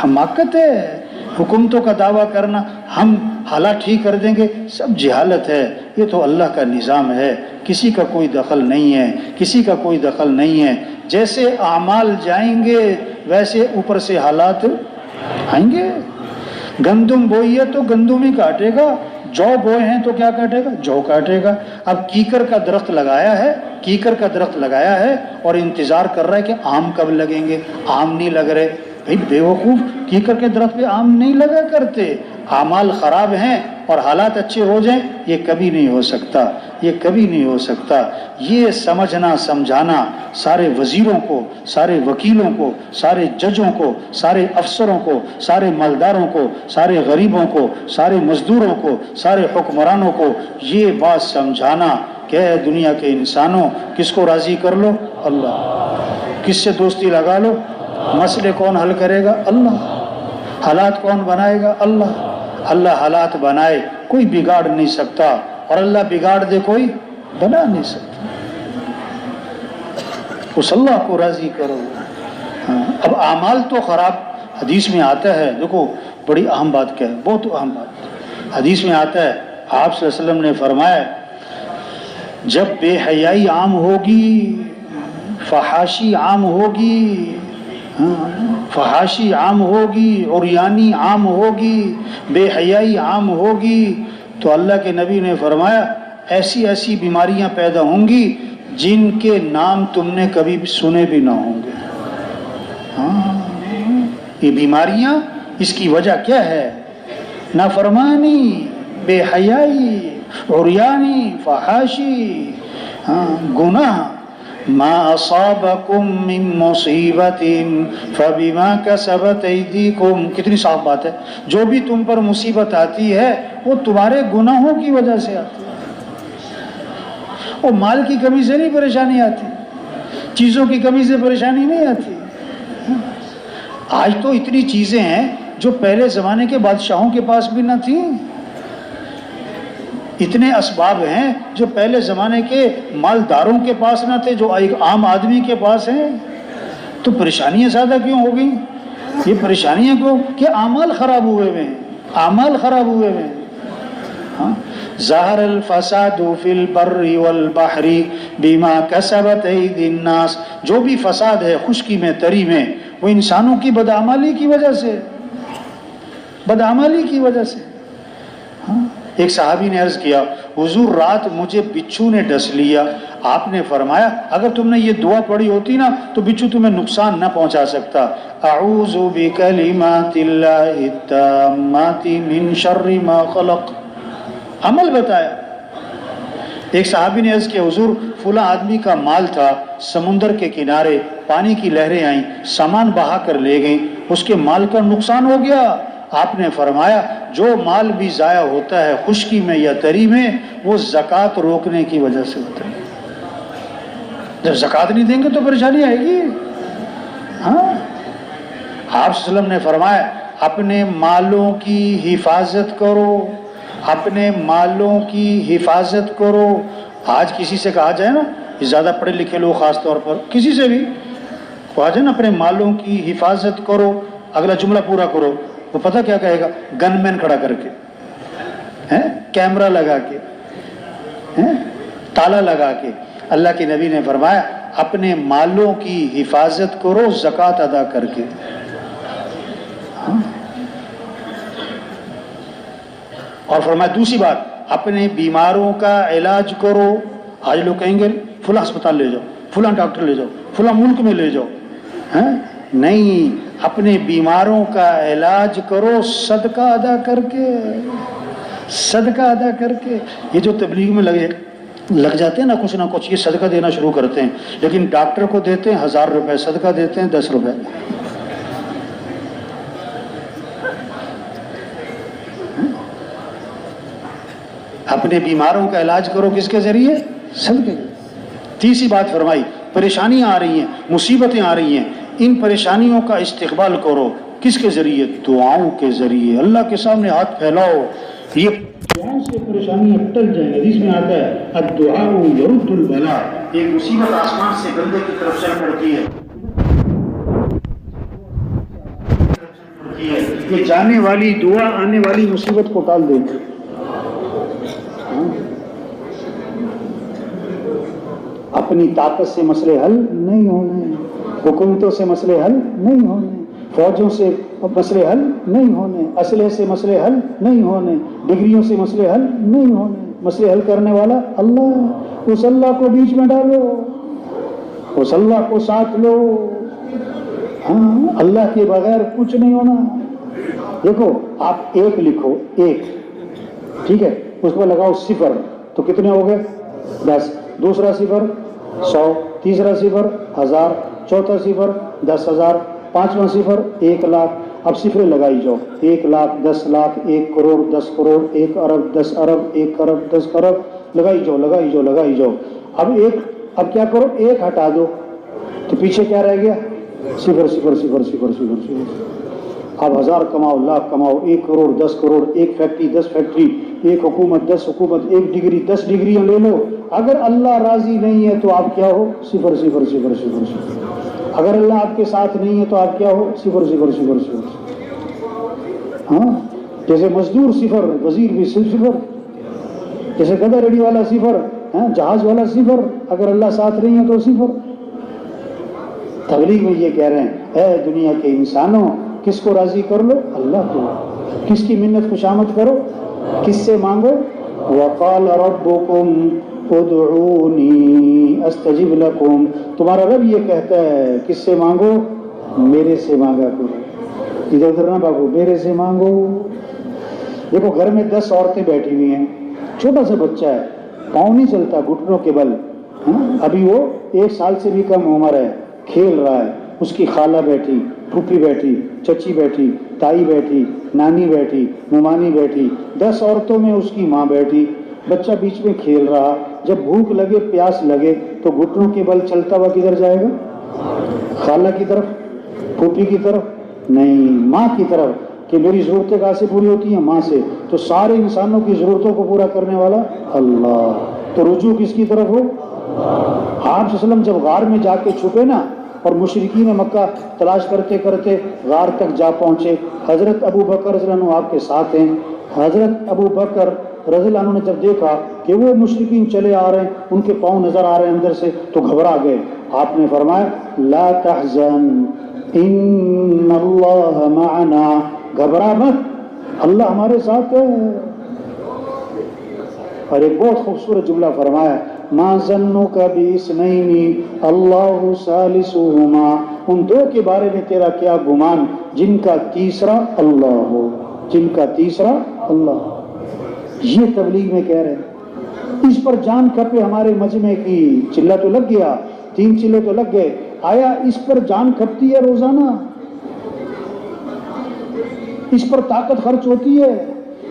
حماقت ہے۔ حکومتوں کا دعویٰ کرنا ہم حالات ٹھیک کر دیں گے، سب جہالت ہے۔ یہ تو اللہ کا نظام ہے، کسی کا کوئی دخل نہیں ہے، کسی کا کوئی دخل نہیں ہے۔ جیسے اعمال جائیں گے ویسے اوپر سے حالات آئیں گے۔ گندم بوئی ہے تو گندم ہی کاٹے گا، جو بوئے ہیں تو کیا کاٹے گا؟ جو کاٹے گا۔ اب کیکر کا درخت لگایا ہے، کیکر کا درخت لگایا ہے اور انتظار کر رہا ہے کہ آم کب لگیں گے، آم نہیں لگ رہے، بھائی بیوقوف کی کر کے درخت پہ آم نہیں لگا کرتے. اعمال خراب ہیں اور حالات اچھے ہو جائیں، یہ کبھی نہیں ہو سکتا، یہ کبھی نہیں ہو سکتا. یہ سمجھنا سمجھانا سارے وزیروں کو، سارے وکیلوں کو، سارے ججوں کو، سارے افسروں کو، سارے مالداروں کو، سارے غریبوں کو، سارے مزدوروں کو، سارے حکمرانوں کو یہ بات سمجھانا کہ اے دنیا کے انسانوں، کس کو راضی کر لو؟ اللہ. کس سے دوستی لگا لو؟ مسئلے کون حل کرے گا؟ اللہ. حالات کون بنائے گا؟ اللہ. اللہ حالات بنائے کوئی بگاڑ نہیں سکتا، اور اللہ بگاڑ دے کوئی بنا نہیں سکتا. اس اللہ کو راضی کرو. اب اعمال تو خراب، حدیث میں آتا ہے، دیکھو بڑی اہم بات کیا ہے، بہت اہم بات. حدیث میں آتا ہے، آپ صلی اللہ علیہ وسلم نے فرمایا جب بے حیائی عام ہوگی، فحاشی عام ہوگی، فحاشی عام ہوگی، عریانی عام ہوگی، بے حیائی عام ہوگی، تو اللہ کے نبی نے فرمایا ایسی ایسی بیماریاں پیدا ہوں گی جن کے نام تم نے کبھی سنے بھی نہ ہوں گے. یہ بیماریاں، اس کی وجہ کیا ہے؟ نافرمانی، بے حیائی، عریانی، فحاشی، گناہ. ما اصابکم من مصیبت فبما کسبت ایدیکم. کتنی صاف بات ہے. جو بھی تم پر مصیبت آتی ہے وہ تمہارے گناہوں کی وجہ سے آتی ہے. وہ مال کی کمی سے نہیں پریشانی آتی، چیزوں کی کمی سے پریشانی نہیں آتی. آج تو اتنی چیزیں ہیں جو پہلے زمانے کے بادشاہوں کے پاس بھی نہ تھیں. اتنے اسباب ہیں جو پہلے زمانے کے مالداروں کے پاس نہ تھے، جو ایک عام آدمی کے پاس ہیں. تو پریشانیاں زیادہ کیوں ہو گئیں؟ یہ پریشانیاں کیوں؟ کہ اعمال خراب ہوئے ہیں، اعمال خراب ہوئے ہیں. ظہر الفساد فی البر والبحر بما کسبت ایدی الناس. جو بھی فساد ہے خشکی میں، تری میں، وہ انسانوں کی بدعمالی کی وجہ سے، بدعمالی کی وجہ سے. ایک صحابی نے عرض کیا حضور رات مجھے بچھو نے ڈس لیا. آپ نے فرمایا اگر تم نے یہ دعا پڑھی ہوتی نا تو بچھو تمہیں نقصان نہ پہنچا سکتا. اعوذ بکلمات اللہ التامات من شر ما خلق. عمل بتایا. ایک صحابی نے عرض کیا حضور فلاں آدمی کا مال تھا، سمندر کے کنارے پانی کی لہریں آئیں، سامان بہا کر لے گئیں، اس کے مال کا نقصان ہو گیا. آپ نے فرمایا جو مال بھی ضائع ہوتا ہے خشکی میں یا تری میں وہ زکوٰۃ روکنے کی وجہ سے ہوتا ہے. جب زکوٰۃ نہیں دیں گے تو پریشانی آئے گی. آپ صلی اللہ علیہ وسلم نے فرمایا اپنے مالوں کی حفاظت کرو، اپنے مالوں کی حفاظت کرو. آج کسی سے کہا جائے نا، زیادہ پڑھے لکھے لوگ خاص طور پر، کسی سے بھی کہا جائے نا اپنے مالوں کی حفاظت کرو، اگلا جملہ پورا کرو، وہ پتہ کیا کہے گا؟ گن مین کھڑا کر کے، کیمرہ لگا کے، تالا لگا کے. اللہ کے نبی نے فرمایا اپنے مالوں کی حفاظت کرو زکوٰۃ ادا کر کے. اور فرمایا دوسری بات اپنے بیماروں کا علاج کرو. آج لوگ کہیں گے فلاں ہسپتال لے جاؤ، فلاں ڈاکٹر لے جاؤ، فلاں ملک میں لے جاؤ. نہیں، اپنے بیماروں کا علاج کرو صدقہ ادا کر کے، صدقہ ادا کر کے. یہ جو تبلیغ میں لگ جاتے ہیں نا کچھ نہ کچھ، یہ صدقہ دینا شروع کرتے ہیں، لیکن ڈاکٹر کو دیتے ہیں 1000 روپے، صدقہ دیتے ہیں 10 روپے. اپنے بیماروں کا علاج کرو کس کے ذریعے؟ صدقے. تیسری بات فرمائی پریشانیاں آ رہی ہیں، مصیبتیں آ رہی ہیں، ان پریشانیوں کا استقبال کرو کس کے ذریعے؟ دعاؤں کے ذریعے. اللہ کے سامنے ہاتھ پھیلاؤ، یہ دعاؤں سے پریشانیاں ٹل جائیں. حدیث میں آتا ہے الدعاء یرد البلاء. ایک مصیبت آسمان سے بندے کی طرف چل پڑتی ہے، یہ جانے والی دعا آنے والی مصیبت کو ٹال دیتی ہے. اپنی طاقت سے مسئلے حل نہیں ہونے، حکومتوں سے مسئلے حل نہیں ہونے، فوجوں سے مسئلے حل نہیں ہونے، اسلحے سے مسئلے حل نہیں ہونے، ڈگریوں سے مسئلے حل نہیں ہونے. مسئلے حل کرنے والا اللہ. اس اللہ کو بیچ میں ڈالو، اس اللہ کو ساتھ لو. ہاں اللہ کے بغیر کچھ نہیں ہونا. دیکھو آپ ایک لکھو, ایک, ٹھیک ہے, اس کو لگاؤ صفر تو کتنے ہو گئے؟ 10. دوسرا صفر 100, تیسرا صفر 1000, چوتھا صفر 10,000, پانچواں صفر 1,00,000. اب صفریں لگائی جاؤ, 1,00,000, 10,00,000, 1 کروڑ, 10 کروڑ, 1 ارب, 10 ارب, 1 ارب, 10 ارب, لگائی جاؤ لگائی جاؤ لگائی جاؤ. اب کیا کرو, ایک ہٹا دو تو پیچھے کیا رہ گیا؟ صفر صفر صفر صفر صفر صفر. اب 1000 کماؤ, لاکھ کماؤ, 1 کروڑ, 10 کروڑ, 1 فیکٹری, 10 فیکٹری, 1 حکومت, 10 حکومت, 1 ڈگری, 10 ڈگریاں لے لو. اگر اللہ راضی نہیں ہے تو آپ کیا ہو؟ صفر صفر صفر صفر صفر. اگر اللہ آپ کے ساتھ نہیں ہے تو آپ کیا ہو؟ صفر صفر صفر صفر. ہاں, جیسے مزدور صفر, وزیر بھی صفر, جیسے گدھا ریڈی والا صفر, جہاز والا صفر, اگر اللہ ساتھ نہیں ہے تو صفر. تبلیغ میں یہ کہہ رہے ہیں, اے دنیا کے انسانوں, کس کو راضی کر لو؟ اللہ کو. کس کی منت خوشامد کرو؟ کس سے مانگو؟ وقال ربکم ادعونی استجب لکم. تمہارا رب یہ کہتا ہے کس سے مانگو؟ میرے سے مانگا کرو, ادھر ادھر نہ بھاگو, میرے سے مانگو. دیکھو گھر میں 10 عورتیں بیٹھی ہوئی ہیں, چھوٹا سا بچہ ہے, پاؤں نہیں چلتا, گھٹنوں کے بل, ابھی وہ 1 سال سے بھی کم عمر ہے, کھیل رہا ہے. اس کی خالہ بیٹھی, پھوپھی بیٹھی, چچی بیٹھی, تائی بیٹھی, نانی بیٹھی, ممانی بیٹھی, 10 عورتوں میں اس کی ماں بیٹھی. بچہ بیچ میں کھیل رہا. جب بھوک لگے, پیاس لگے تو گھٹنوں کے بل چلتا ہوا کدھر جائے گا؟ خالہ کی طرف, پھوپھی کی طرف نہیں, ماں کی طرف, کہ میری ضرورتیں کہاں سے پوری ہوتی ہیں؟ ماں سے. تو سارے انسانوں کی ضرورتوں کو پورا کرنے والا اللہ. تو رجوع کس کی طرف ہو؟ آپ صلی اللہ علیہ وسلم جب غار میں جا کے چھپے نا, اور مشرکین مکہ تلاش کرتے کرتے غار تک جا پہنچے, حضرت ابو بکر رضی اللہ عنہ آپ کے ساتھ ہیں. حضرت ابو بکر رضی اللہ عنہ نے جب دیکھا کہ وہ مشرکین چلے آ رہے ہیں, ان کے پاؤں نظر آ رہے ہیں اندر سے, تو گھبرا گئے. آپ نے فرمایا لا تحزن ان اللہ معنا, گھبرا مت, اللہ ہمارے ساتھ ہے. اور ایک بہت خوبصورت جملہ فرمایا, ما ظنک باثنین اللہ ثالثہما, ان 2 کے بارے میں تیرا کیا گمان جن کا تیسرا اللہ ہو, جن کا تیسرا اللہ. یہ تبلیغ میں کہہ رہے ہیں. اس پر جان کھپے ہمارے مجمع کی. چلہ تو لگ گیا, 3 چلے تو لگ گئے. آیا اس پر جان کھپتی ہے روزانہ؟ اس پر طاقت خرچ ہوتی ہے؟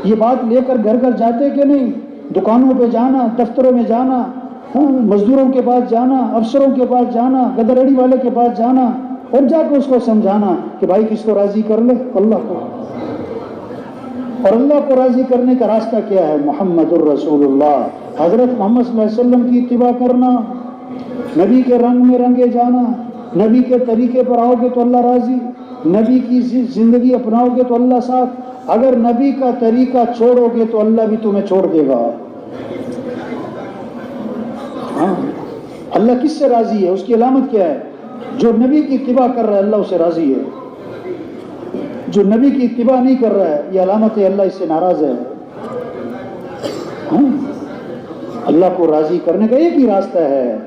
یہ بات لے کر گھر گھر جاتے کہ نہیں؟ دکانوں پہ جانا, دفتروں میں جانا, مزدوروں کے پاس جانا, افسروں کے پاس جانا, گدھریڑی والے کے پاس جانا, اور جا کے اس کو سمجھانا کہ بھائی کس کو راضی کر لے؟ اللہ کو. اور اللہ کو راضی کرنے کا راستہ کیا ہے؟ محمد الرسول اللہ, حضرت محمد صلی اللہ علیہ وسلم کی اتباع کرنا, نبی کے رنگ میں رنگے جانا. نبی کے طریقے پر آؤ گے تو اللہ راضی, نبی کی زندگی اپناؤ گے تو اللہ ساتھ. اگر نبی کا طریقہ چھوڑو گے تو اللہ بھی تمہیں چھوڑ دے گا. ہاں, اللہ کس سے راضی ہے؟ اس کی علامت کیا ہے؟ جو نبی کی اتباع کر رہا ہے اللہ اس سے راضی ہے. جو نبی کی اتباع نہیں کر رہا ہے یہ علامت ہے اللہ اس سے ناراض ہے. ہاں, اللہ کو راضی کرنے کا ایک ہی راستہ ہے,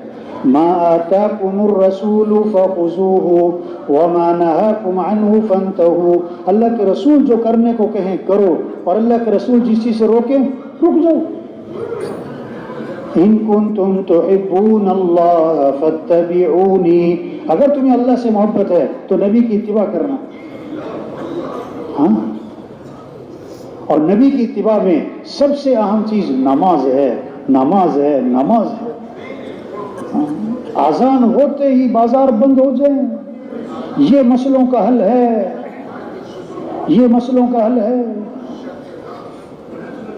ما آتاکم الرسول فخذوه وما نهاکم عنه فانتهوا. اللہ کے رسول جو کرنے کو کہیں کرو, اور اللہ کے رسول جس چیز سے روکیں رک جاؤ. ان کنتم تحبون اللہ فاتبعونی, اگر تمہیں اللہ سے محبت ہے تو نبی کی اتباع کرنا. ہاں, اور نبی کی اتباع میں سب سے اہم چیز نماز ہے. نماز ہے, نماز ہے. اذان ہوتے ہی بازار بند ہو جائیں, یہ مسئلوں کا حل ہے, یہ مسئلوں کا حل ہے.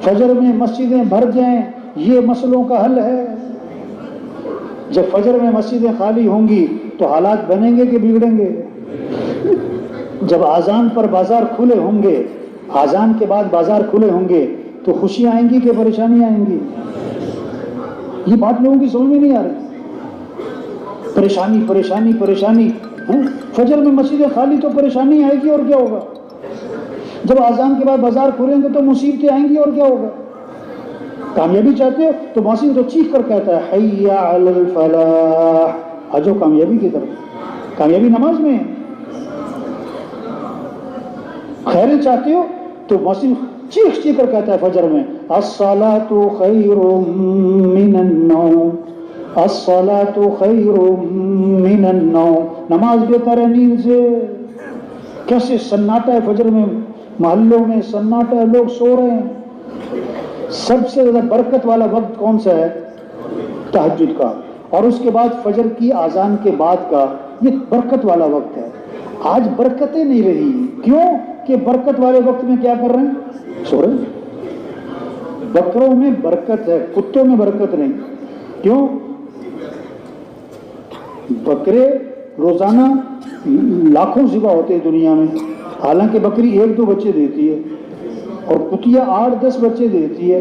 فجر میں مسجدیں بھر جائیں, یہ مسئلوں کا حل ہے. جب فجر میں مسجدیں خالی ہوں گی تو حالات بنیں گے کہ بگڑیں گے؟ جب اذان پر بازار کھلے ہوں گے, اذان کے بعد بازار کھلے ہوں گے تو خوشیاں آئیں گی کہ پریشانیاں آئیں گی؟ یہ بات لوگوں کی سمجھ میں نہیں آ رہی. پریشانی پریشانی پریشانی. فجر میں مسجدیں خالی تو پریشانی آئے گی, اور کیا ہوگا؟ جب اذان کے بعد بازار کھلیں گے تو مصیبتیں آئیں گی, اور کیا ہوگا؟ کامیابی چاہتے ہو تو مؤذن تو چیخ کر کہتا ہے حی علی الفلاح, آجو کامیابی کی طرف. کامیابی نماز میں ہے. خیریں چاہتے ہو تو مسلم چیخ چیخ کر کہتا ہے فجر میں الصلاۃ خیر من النوم، الصلاۃ خیر من النوم، نماز بہتر ہے نیند سے۔ کیسے سناٹا ہے فجر میں، محلوں میں سناٹا ہے، لوگ سو رہے ہیں۔ سب سے زیادہ برکت والا وقت کون سا ہے؟ تہجد کا، اور اس کے بعد فجر کی اذان کے بعد کا، یہ برکت والا وقت ہے۔ آج برکتیں نہیں رہی، کیوں کہ برکت والے وقت میں کیا کر رہے ہیں؟ سو رہے ہیں۔ بکروں میں برکت ہے، کتوں میں برکت نہیں۔ کیوں؟ بکرے روزانہ لاکھوں ذبح ہوتے ہیں دنیا میں، حالانکہ بکری 1-2 بچے دیتی ہے، اور کتیا 8-10 بچے دیتی ہے۔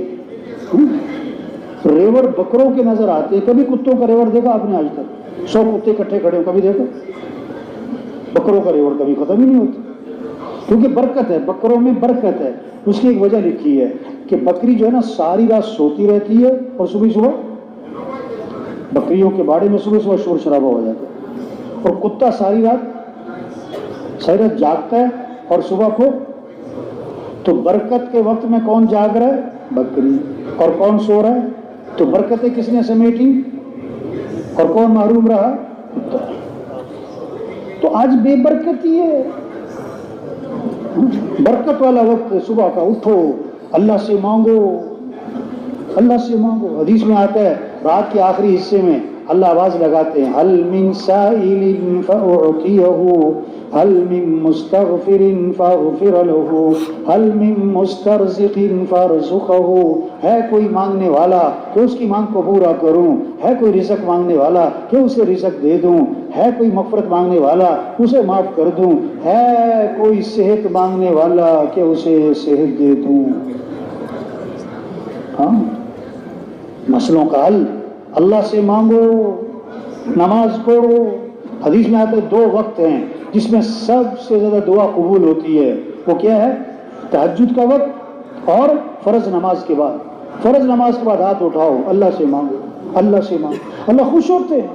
ریوڑ بکروں کے نظر آتے ہیں، کبھی کتوں کا ریوڑ دیکھا آپ نے آج تک؟ 100 کتے اکٹھے کھڑے ہو کبھی دیکھا؟ بکروں کا ریوڑ کبھی ختم ہی نہیں ہوتا، کیونکہ برکت ہے، بکروں میں برکت ہے۔ اس کی ایک وجہ لکھی ہے کہ بکری جو ہے نا ساری رات سوتی رہتی ہے، اور صبح بکریوں کے باڑے میں صبح شور شرابہ ہو جاتا ہے، اور کتا ساری رات جاگتا ہے، اور صبح کو تو برکت کے وقت میں کون جاگ رہا ہے؟ بکری، اور کون سو رہا ہے؟ تو برکتیں کس نے سمیٹی اور کون محروم رہا؟ تو آج بے برکتی ہے۔ برکت والا وقت صبح کا، اٹھو اللہ سے مانگو، اللہ سے مانگو۔ حدیث میں آتا ہے رات کے آخری حصے میں اللہ آواز لگاتے ہیں هل من سائل فأعطيه هل من مستغفر فاغفر له هل من مسترزق فارزقه، ہے کوئی مانگنے والا کہ اس کی مانگ کو پورا کروں، ہے کوئی رزق مانگنے والا کہ اسے رزق دے دوں، ہے کوئی مغفرت مانگنے والا اسے معاف کر دوں، ہے کوئی صحت مانگنے والا کہ اسے صحت دے دوں۔ ہاں، مسئلوں کا حل اللہ سے مانگو، نماز پڑھو۔ حدیث میں آتے 2 وقت ہیں جس میں سب سے زیادہ دعا قبول ہوتی ہے، وہ کیا ہے؟ تہجد کا وقت اور فرض نماز کے بعد۔ فرض نماز کے بعد ہاتھ اٹھاؤ، اللہ سے مانگو، اللہ سے مانگو۔ اللہ خوش ہوتے ہیں،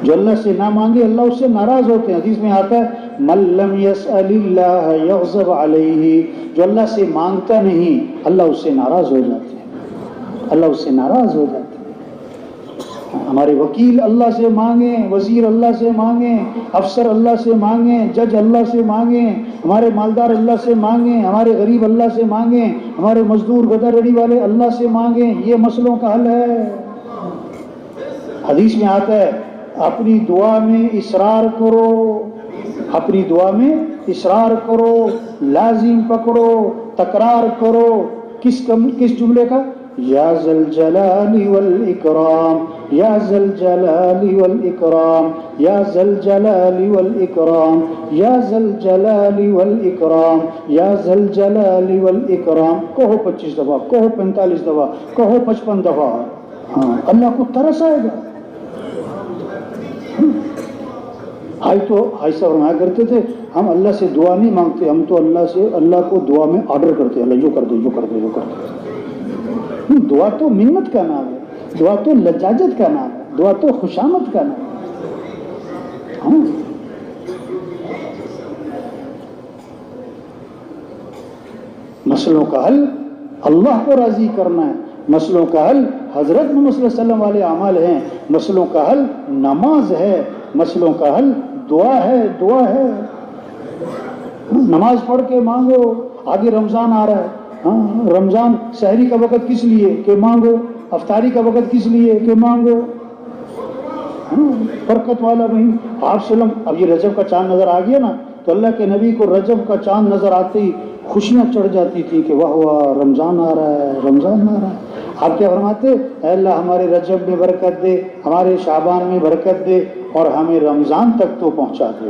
جو اللہ سے نہ مانگے اللہ اس سے ناراض ہوتے ہیں۔ حدیث میں آتا ہے من لم يسأل اللہ یغضب علیہ، جو اللہ سے مانگتا نہیں اللہ اس سے ناراض ہو جاتے ہیں، اللہ اس سے ناراض ہو جاتے ہیں۔ ہمارے وکیل اللہ سے مانگیں، وزیر اللہ سے مانگیں، افسر اللہ سے مانگیں، جج اللہ سے مانگیں، ہمارے مالدار اللہ سے مانگیں، ہمارے غریب اللہ سے مانگیں، ہمارے مزدور گدا ریڑھی والے اللہ سے مانگیں، یہ مسئلوں کا حل ہے۔ حدیث میں آتا ہے اپنی دعا میں اصرار کرو، اپنی دعا میں اصرار کرو، لازم پکڑو، تکرار کرو۔ کس جملے کا؟ یا ذا الجلال والاکرام، یا ذا الجلال والاکرام، یا ذا الجلال والاکرام، یا ذا الجلال والاکرام، یا ذا الجلال والاکرام۔ کہو 25 دفعہ، کہو 45 دفعہ، کہو 55 دفعہ۔ ہاں، اللہ کو ترس آئے گا۔ حاج صاحب فرمایا کرتے تھے ہم اللہ سے دعا نہیں مانگتے، ہم تو اللہ کو دعا میں آرڈر کرتے ہیں، اللہ یوں کر دو، یوں کر دو، یوں کر دو۔ دعا تو منت کا نام ہے، دعا تو لجاجت کا نام ہے، دعا تو خوشامد کا نام ہے۔ ہاں، مسئلوں کا حل اللہ کو راضی کرنا ہے، مسئلوں کا حل حضرت محمد صلی اللہ علیہ وسلم والے اعمال ہیں، مسئلوں کا حل نماز ہے، مسئلوں کا حل دعا ہے، دعا ہے۔ نماز پڑھ کے مانگو، آگے رمضان آ رہا ہے، ہاں، رمضان سحری کا وقت کس لیے کہ مانگو، افطاری کا وقت کس لیے کہ مانگو، برکت والا نہیں۔ آپ صلی اللہ علیہ وسلم، اب یہ رجب کا چاند نظر آ گیا نا، تو اللہ کے نبی کو رجب کا چاند نظر آتے ہی خوشیاں چڑھ جاتی تھی کہ واہ واہ رمضان آ رہا ہے، رمضان آ رہا ہے۔ آپ کیا فرماتے؟ اے اللہ ہمارے رجب میں برکت دے، ہمارے شعبان میں برکت دے، اور ہمیں رمضان تک تو پہنچا دے۔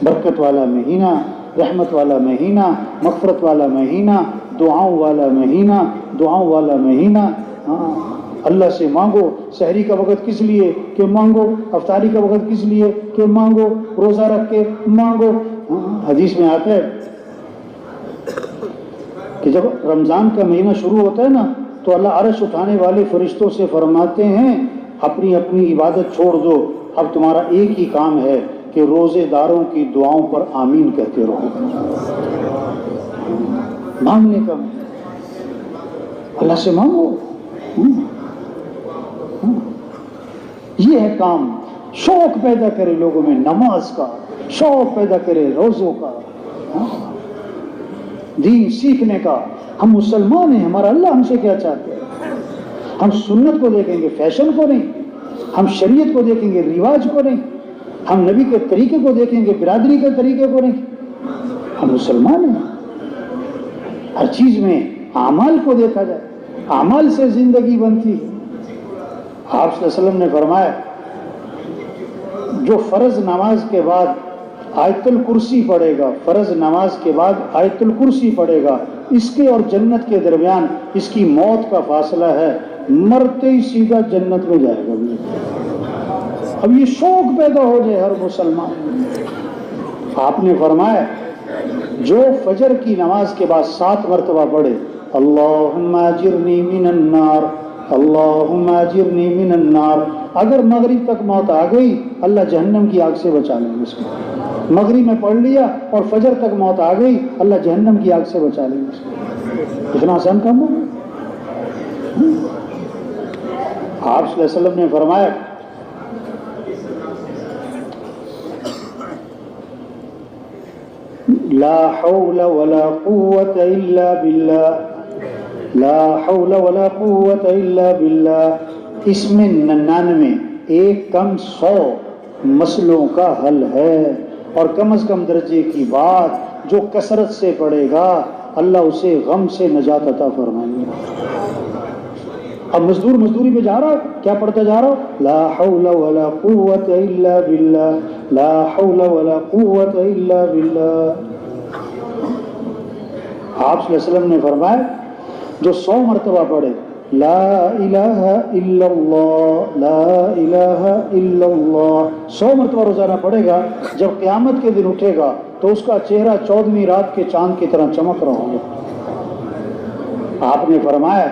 برکت والا مہینہ، رحمت والا مہینہ، مغفرت والا مہینہ، دعاؤں والا مہینہ، دعاؤں والا مہینہ۔ اللہ سے مانگو۔ سحری کا وقت کس لیے کہ مانگو، افطاری کا وقت کس لیے کہ مانگو، روزہ رکھ کے مانگو۔ حدیث میں آتا ہے کہ جب رمضان کا مہینہ شروع ہوتا ہے نا تو اللہ عرش اٹھانے والے فرشتوں سے فرماتے ہیں اپنی اپنی عبادت چھوڑ دو، اب تمہارا ایک ہی کام ہے کہ روزے داروں کی دعاؤں پر آمین کہتے رہو. مانگنے کا اللہ سے مانگو. یہ ہے کام. شوق پیدا کرے لوگوں میں نماز کا، شوق پیدا کرے روزوں کا، دین سیکھنے کا. ہم مسلمان ہیں، ہمارا اللہ ہم سے کیا چاہتے ہیں؟ ہم سنت کو دیکھیں گے، فیشن کو نہیں. ہم شریعت کو دیکھیں گے، رواج کو نہیں. ہم نبی کے طریقے کو دیکھیں گے، برادری کے طریقے کو نہیں. ہم مسلمان ہیں. ہر چیز میں اعمال کو دیکھا جائے، اعمال سے زندگی بنتی ہے. آپ صلی اللہ علیہ وسلم نے فرمایا جو فرض نماز کے بعد آیت الکرسی پڑھے گا، فرض نماز کے بعد آیت الکرسی پڑھے گا، اس کے اور جنت کے درمیان اس کی موت کا فاصلہ ہے، مرتے ہی سیدھا جنت میں جائے گا. اب یہ شوق پیدا ہو جائے ہر مسلمان. آپ نے فرمایا جو فجر کی نماز کے بعد 7 مرتبہ پڑھے اللہم اجرنی من النار، اللہم اجرنی من النار، اگر مغرب تک موت آ گئی اللہ جہنم کی آگ سے بچا لیں گے. اس کو مغرب میں پڑھ لیا اور فجر تک موت آ گئی اللہ جہنم کی آگ سے بچا لیں گے. اس کو اتنا آسان کام ہو. آپ صلی اللہ علیہ وسلم نے فرمایا لا حول ولا قوة الا باللہ، لا حول ولا قوة الا باللہ. اس میں 99 ایک کم 100 مسئلوں کا حل ہے، اور کم از کم درجے کی بات جو کثرت سے پڑھے گا اللہ اسے غم سے نجات عطا فرمائیں گے. اب مزدوری پہ جا رہا ہو، کیا پڑھتا جا رہا ہو؟ لا حول ولا قوة الا باللہ، لا حول ولا قوة الا باللہ. آپ صلی اللہ علیہ وسلم نے فرمایا جو 100 مرتبہ پڑھے لا الہ الا اللہ، لا الہ الا اللہ، 100 مرتبہ روزانہ پڑھے گا، جب قیامت کے دن اٹھے گا تو اس کا چہرہ 14ویں رات کے چاند کی طرح چمک رہا ہوگا. آپ نے فرمایا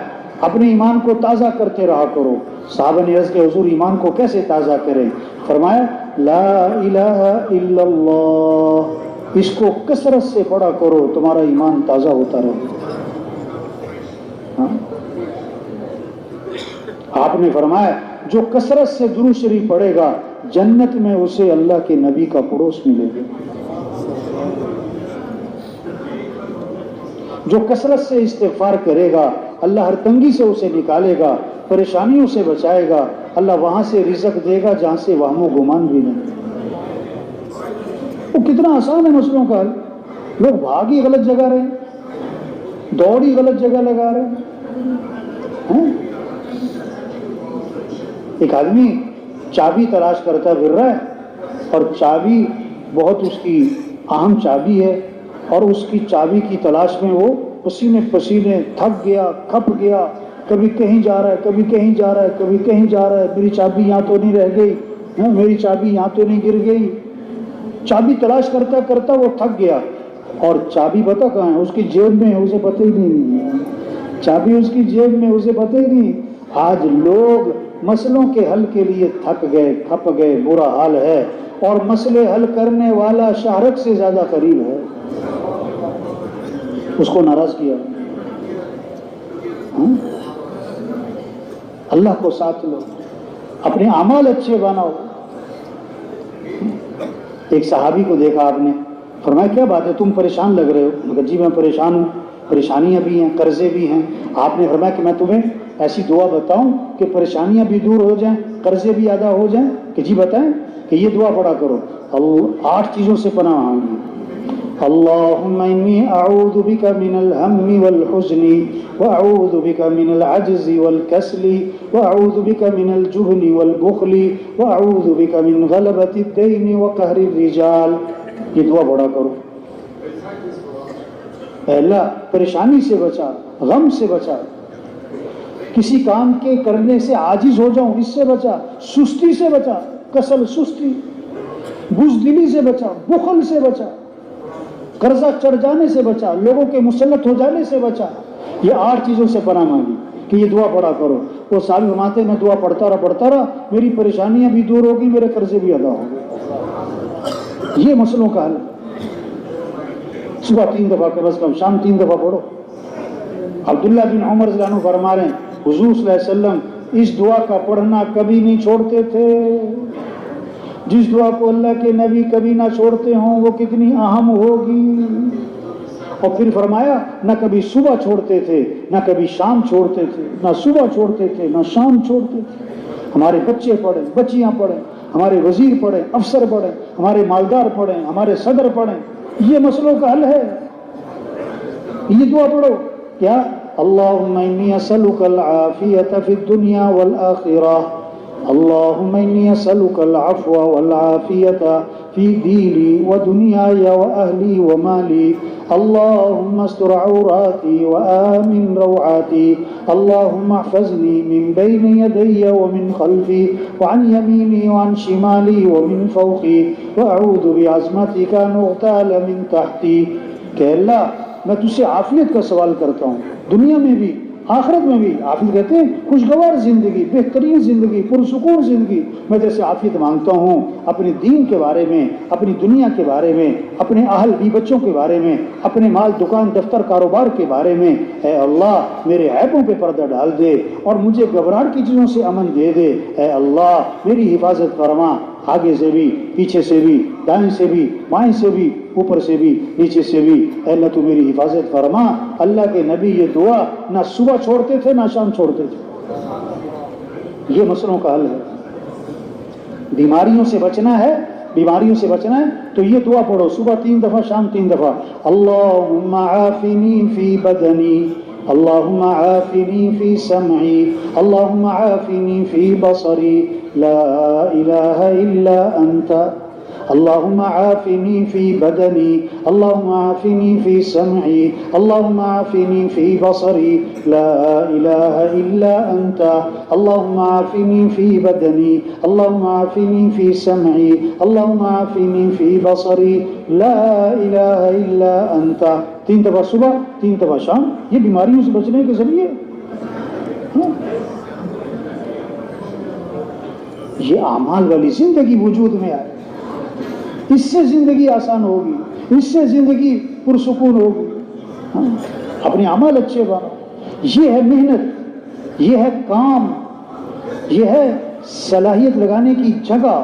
اپنے ایمان کو تازہ کرتے رہا کرو. صحابہ نے عرض کیا حضور ایمان کو کیسے تازہ کریں؟ فرمایا لا الہ الا اللہ، اس کو کثرت سے پڑھا کرو تمہارا ایمان تازہ ہوتا رہے. آپ نے فرمایا جو کثرت سے درود شریف پڑھے گا جنت میں اسے اللہ کے نبی کا پڑوس ملے گا. جو کثرت سے استغفار کرے گا اللہ ہر تنگی سے اسے نکالے گا، پریشانیوں سے بچائے گا، اللہ وہاں سے رزق دے گا جہاں سے وہم و گمان بھی نہیں. وہ کتنا آسان ہے مسئلوں کا حل. لوگ بھاگ ہی غلط جگہ رہے، دوڑ ہی غلط جگہ لگا رہے ہیں. ایک آدمی چابی تلاش کرتا پھر رہا ہے، اور چابی بہت اس کی اہم چابی ہے، اور اس کی چابی کی تلاش میں وہ پسینے پسینے تھک گیا، کھپ گیا، کبھی کہیں جا رہا ہے، کبھی کہیں جا رہا ہے، کبھی کہیں جا رہا ہے. میری چابی یہاں تو نہیں رہ گئی، میری چابی یہاں تو نہیں گر گئی. چابی تلاش کرتا کرتا وہ تھک گیا، اور چابی پتہ کہاں ہے؟ اس کی جیب میں ہے، اسے پتہ ہی نہیں. چابی اس کی جیب میں، اسے پتہ ہی نہیں. آج لوگ مسئلوں کے حل کے لیے تھک گئے، کھپ گئے، برا حال ہے، اور مسئلے حل کرنے والا شہرک سے زیادہ قریب ہے. اس کو ناراض کیا. اللہ کو ساتھ لو، اپنے اعمال اچھے بناؤ. ایک صحابی کو دیکھا آپ نے، فرمایا کیا بات ہے تم پریشان لگ رہے ہو؟ مگر جی میں پریشان ہوں، پریشانیاں بھی ہیں، قرضے بھی ہیں. آپ نے فرمایا کہ میں تمہیں ایسی دعا بتاؤں کہ پریشانیاں بھی دور ہو جائیں، قرضے بھی ادا ہو جائیں؟ کہ جی بتائیں. کہ یہ دعا پڑھا کرو، 8 چیزوں سے پناہ مانگی. اللہم انی اعوذ بک من الہم والحزن، واعوذ بک من العجز والکسل، واعوذ بک من الجبن والبخل، واعوذ بک من غلبۃ الدین وقہر الرجال. یہ دعا پڑھا کرو. اے اللہ پریشانی سے بچا، غم سے بچا، کسی کام کے کرنے سے عاجز ہو جاؤں اس سے بچا، سستی سے بچا، کسل سستی، بزدلی سے بچا، بخل سے بچا، قرضہ چڑھ جانے سے بچا، لوگوں کے مسلط ہو جانے سے بچا. یہ 8 چیزوں سے پناہ مانگی کہ یہ دعا پڑھا کرو. وہ صاحب فرماتے ہیں میں دعا پڑھتا رہا میری پریشانیاں بھی دور ہوگی، میرے قرضے بھی ادا ہو گئے. یہ مسئلوں کا حل. صبح 3 دفعہ کم از کم، شام 3 دفعہ پڑھو. عبداللہ بن عمر رضی اللہ عنہ فرما رہے ہیں حضور صلی اللہ علیہ وسلم اس دعا کا پڑھنا کبھی نہیں چھوڑتے تھے. جس دعا کو اللہ کے نبی کبھی نہ چھوڑتے ہوں وہ کتنی اہم ہوگی. اور پھر فرمایا نہ کبھی صبح چھوڑتے تھے نہ کبھی شام چھوڑتے تھے، نہ صبح چھوڑتے تھے نہ شام چھوڑتے تھے. ہمارے بچے پڑھیں، بچیاں پڑھیں، ہمارے وزیر پڑھیں، افسر پڑھیں، ہمارے مالدار پڑھیں، ہمارے صدر پڑھیں. یہ مسئلوں کا حل ہے. یہ دعا پڑھو کیا؟ اللہم انی اسألک العافیۃ فی الدنیا والآخرہ، اللہم انی اسألک العفو والعافیۃ فی دینی ودنیای واہلی ومالی، اللہم استر عوراتی وآمن روعاتی، اللہم احفظنی من بین یدی ومن خلفی وعن یمینی وعن شمالی ومن فوقی واعوذ بعظمتک ان اغتال من تحتی. کہ اللہ میں تجھ سے عافیت کا سوال کرتا ہوں، دنیا میں بھی آخرت میں بھی. عافیت کہتے ہیں خوشگوار زندگی، بہترین زندگی، پرسکون زندگی. میں تیرے سے عافیت مانگتا ہوں اپنے دین کے بارے میں، اپنی دنیا کے بارے میں، اپنے اہل بی بچوں کے بارے میں، اپنے مال دکان دفتر کاروبار کے بارے میں. اے اللہ میرے عیبوں پہ پردہ ڈال دے اور مجھے گھبراہٹ کی چیزوں سے امن دے دے. اے اللہ میری حفاظت فرما، آگے سے بھی، پیچھے سے بھی، دائیں سے بھی، بائیں سے بھی، اوپر سے بھی، نیچے سے بھی. اے اللہ تو میری حفاظت فرما. اللہ کے نبی یہ دعا نہ صبح چھوڑتے تھے نہ شام چھوڑتے تھے. یہ مسئلوں کا حل ہے. بیماریوں سے بچنا ہے، بیماریوں سے بچنا ہے تو یہ دعا پڑھو صبح 3 دفعہ، شام 3 دفعہ. اللہم عافنی فی بدنی، اللہم عافنی فی سمعی، اللہم عافنی فی بصری، لا الہ الا انت. اللہم عافنی فی بدنی، اللہم عافنی فی سمعی، اللہم عافنی فی بصری، لا الہ الا انت. اللہم عافنی فی بدنی، اللہم عافنی فی سمعی، اللہم عافنی فی بصری، لا الہ الا انت. 3 دفعہ صبح، 3 دفعہ شام. یہ بیماریوں سے بچنے کے ذریعے یہ اعمال والی زندگی وجود میں آئے. اس سے زندگی آسان ہوگی، اس سے زندگی پرسکون ہوگی. اپنے اعمال اچھے بناؤ. یہ ہے محنت، یہ ہے کام، یہ ہے صلاحیت لگانے کی جگہ.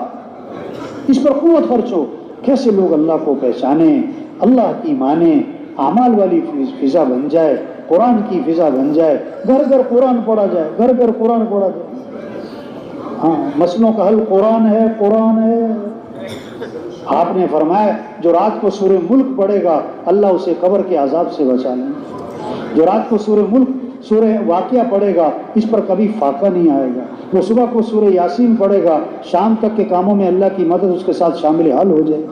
اس پر قوت خرچ ہو. کیسے لوگ اللہ کو پہچانیں، اللہ کی مانیں، اعمال والی فضا بن جائے، قرآن کی فضا بن جائے، گھر گھر قرآن پڑھا جائے، گھر گھر قرآن پڑھا جائے. ہاں مسئلوں کا حل قرآن ہے، قرآن ہے. آپ نے فرمایا جو رات کو سورہ ملک پڑھے گا اللہ اسے قبر کے عذاب سے بچا لیں. جو رات کو سورہ ملک، سورہ واقعہ پڑھے گا اس پر کبھی فاقہ نہیں آئے گا. جو صبح کو سورہ یاسین پڑھے گا شام تک کے کاموں میں اللہ کی مدد اس کے ساتھ شامل حال ہو جائے.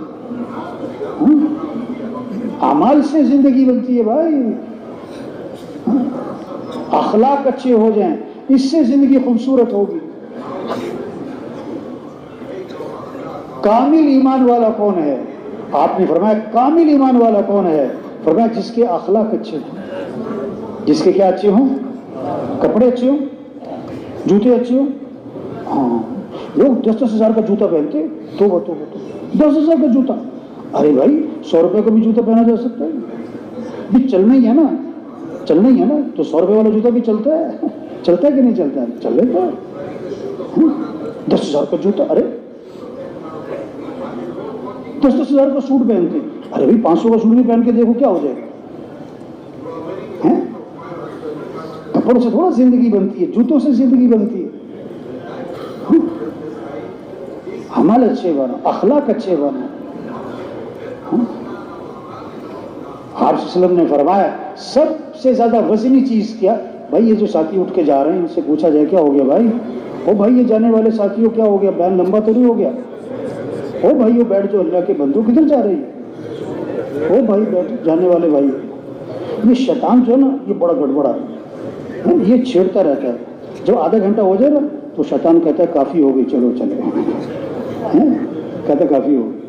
اعمال سے زندگی بنتی ہے بھائی. اخلاق اچھے ہو جائیں، اس سے زندگی خوبصورت ہوگی. کامل ایمان والا کون ہے؟ آپ نے فرمایا کامل ایمان والا کون ہے؟ فرمایا جس کے اخلاق اچھے ہوں. جس کے کیا اچھے ہوں؟ کپڑے اچھے ہوں، جوتے اچھے ہوں. ہاں لوگ 10-10 ہزار کا جوتا پہنتے. تو 10 ہزار کا جوتا، ارے بھائی 100 روپے کا بھی جوتا پہنا جا سکتا ہے. بھی چلنا ہی ہے نا، چلنا ہی ہے نا. تو 100 روپے والا جوتا بھی چلتا ہے، چلتا ہے کہ نہیں چلتا ہے؟ چل لیتا ہے. 10 ہزار کا جوتا، ارے 10 ہزار کا سوٹ پہنتے. ارے بھائی 500 کا سوٹ بھی پہن کے دیکھو کیا ہو جائے گا. کپڑوں سے تھوڑا زندگی بنتی ہے، جوتوں سے زندگی بنتی ہے. عمل اچھے بنو، اخلاق اچھے بنو. آپ صلی اللہ علیہ وسلم نے فرمایا سب سے زیادہ وزنی چیز کیا؟ بھائی یہ جو ساتھی اٹھ کے جا رہے ہیں ان سے پوچھا جائے کیا ہو گیا بھائی؟ او بھائی یہ جانے والے ساتھیوں کیا ہو گیا؟ بیان لمبا تو نہیں ہو گیا؟ او بھائی وہ بیٹھ جو اللہ کے بندوں کدھر جا رہی ہے؟ او بھائی بیٹھ جانے والے بھائی. یہ شیطان جو ہے نا یہ بڑا گڑبڑا ہے، یہ چھیڑتا رہتا ہے. جب آدھا گھنٹہ ہو جائے نا تو شیطان کہتا ہے کافی ہو گئی، چلو چلے. کہتا ہے کافی ہو گئی.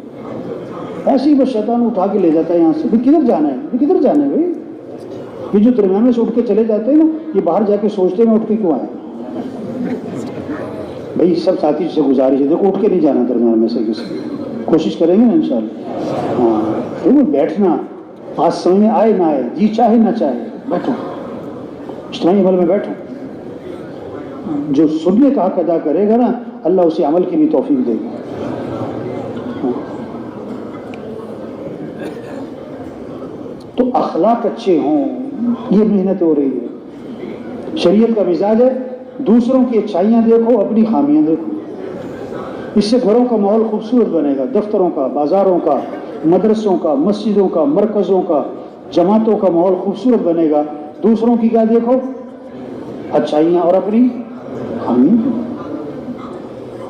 ایسے ہی بس شیطان اٹھا کے لے جاتا ہے یہاں سے. کدھر جانا ہے؟ کدھر جانا ہے بھائی؟ یہ جو درمیان میں سے اٹھ کے چلے جاتے ہیں نا یہ باہر جا کے سوچتے ہیں میں اٹھ کے کیوں آیا. بھائی سب ساتھی سے گزارش ہے دیکھو اٹھ کے نہیں جانا درمیان میں سے کسی. کوشش کریں گے نا انشاءاللہ. ہاں بیٹھنا آج سمجھ میں آئے نہ آئے، جی چاہے نہ چاہے بیٹھو، اجتماعی عمل میں بیٹھو. جو سننے کا حق ادا کرے گا نا اللہ اسے عمل کی بھی توفیق دے گا. تو اخلاق اچھے ہوں، یہ محنت ہو رہی ہے. شریعت کا مزاج ہے دوسروں کی اچھائیاں دیکھو، اپنی خامیاں دیکھو. اس سے گھروں کا ماحول خوبصورت بنے گا، دفتروں کا، بازاروں کا، مدرسوں کا، مسجدوں کا، مرکزوں کا، جماعتوں کا ماحول خوبصورت بنے گا. دوسروں کی کیا دیکھو؟ اچھائیاں اور اپنی خامیاں.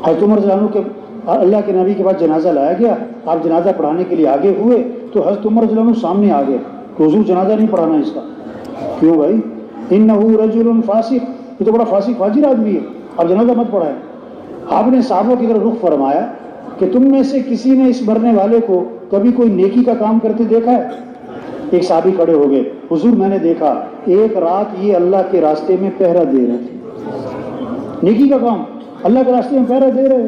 حضرت عمر رضی اللہ عنہ کے اللہ کے نبی کے بعد جنازہ لایا گیا، آپ جنازہ پڑھانے کے لیے آگے ہوئے تو حضرت عمر رضی اللہ عنہ سامنے آ گئے کہ حضور جنازہ نہیں پڑھانا اس کا. کیوں بھائی؟ انہ رجل فاسق، یہ تو بڑا فاسق فاجر آدمی ہے، آپ جنازہ مت پڑھائیں. آپ نے صحابہ کی طرف رخ فرمایا کہ تم میں سے کسی نے اس مرنے والے کو کبھی کوئی نیکی کا کام کرتے دیکھا ہے؟ ایک صحابی کھڑے ہو گئے، حضور میں نے دیکھا، ایک رات یہ اللہ کے راستے میں پہرا دے رہے تھے. نیکی کا کام، اللہ کے راستے میں پہرا دے رہے.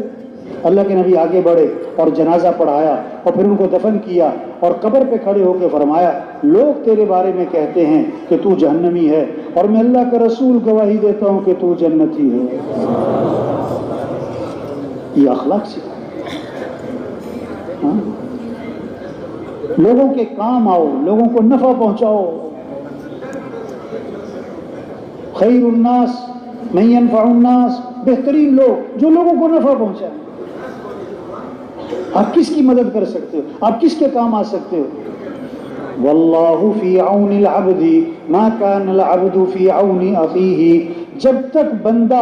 اللہ کے نبی آگے بڑھے اور جنازہ پڑھایا اور پھر ان کو دفن کیا اور قبر پہ کھڑے ہو کے فرمایا لوگ تیرے بارے میں کہتے ہیں کہ تو جہنمی ہے اور میں اللہ کا رسول گواہی دیتا ہوں کہ تو جنتی ہے. یہ اخلاق سکھا. لوگوں کے کام آؤ، لوگوں کو نفع پہنچاؤ. خیر الناس من ينفع الناس، بہترین لوگ جو لوگوں کو نفع پہنچائیں. آپ کس کی مدد کر سکتے ہو؟ آپ کس کے کام آ سکتے ہو؟ واللہ فی عون العبد ما کان العبد فی عون اخیہ. جب تک بندہ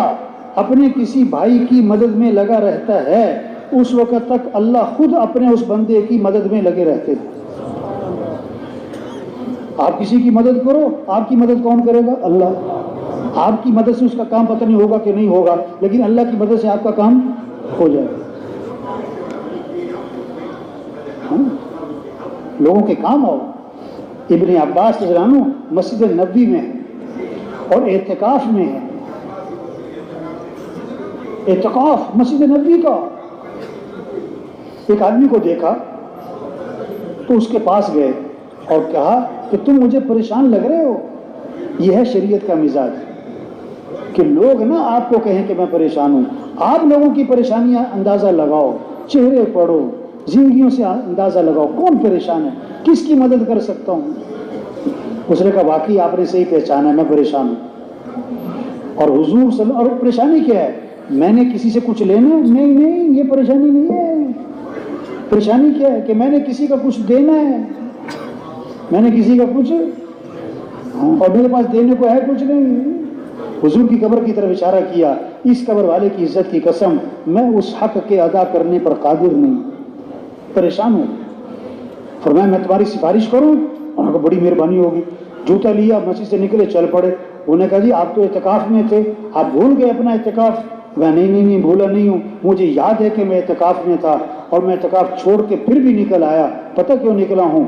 اپنے کسی بھائی کی مدد میں لگا رہتا ہے اس وقت تک اللہ خود اپنے اس بندے کی مدد میں لگے رہتے ہیں. آپ کسی کی مدد کرو، آپ کی مدد کون کرے گا؟ اللہ. آپ کی مدد سے اس کا کام پتہ نہیں ہوگا کہ نہیں ہوگا، لیکن اللہ کی مدد سے آپ کا کام ہو جائے گا. لوگوں کے کام آؤ. ابن عباس رضی اللہ عنہ مسجد نبوی میں ہے اور اعتکاف میں ہے. اعتکاف مسجد نبوی کا. ایک آدمی کو دیکھا تو اس کے پاس گئے اور کہا کہ تم مجھے پریشان لگ رہے ہو. یہ ہے شریعت کا مزاج کہ لوگ نا آپ کو کہیں کہ میں پریشان ہوں. آپ لوگوں کی پریشانیاں اندازہ لگاؤ، چہرے پڑھو، زندگیوں سے اندازہ لگاؤ کون پریشان ہے، کس کی مدد کر سکتا ہوں. اس نے کہا واقعی آپ نے صحیح پہچانا ہے، میں پریشان ہوں. اور حضور صلی اللہ علیہ وسلم، اور پریشانی کیا ہے؟ میں نے کسی سے کچھ لینا؟ نہیں، یہ پریشانی نہیں ہے. پریشانی کیا ہے کہ میں نے کسی کا کچھ دینا ہے، میں نے کسی کا کچھ اور میرے پاس دینے کو ہے کچھ نہیں. حضور کی قبر کی طرف اشارہ کیا، اس قبر والے کی عزت کی قسم میں اس حق کے ادا کرنے پر قادر نہیں، پریشان ہوں. فرمایا میں تمہاری سفارش کروں؟ انہوں نے کہا بڑی مہربانی ہوگی. جوتا لیا، مسجد سے نکلے، چل پڑے. انہوں نے کہا جی آپ تو اعتکاف میں تھے، آپ بھول گئے اپنا اعتکاف؟ نہیں بھولا نہیں ہوں، مجھے یاد ہے کہ میں اعتکاف میں تھا اور میں اعتکاف چھوڑ کے پھر بھی نکل آیا. پتہ کیوں نکلا ہوں؟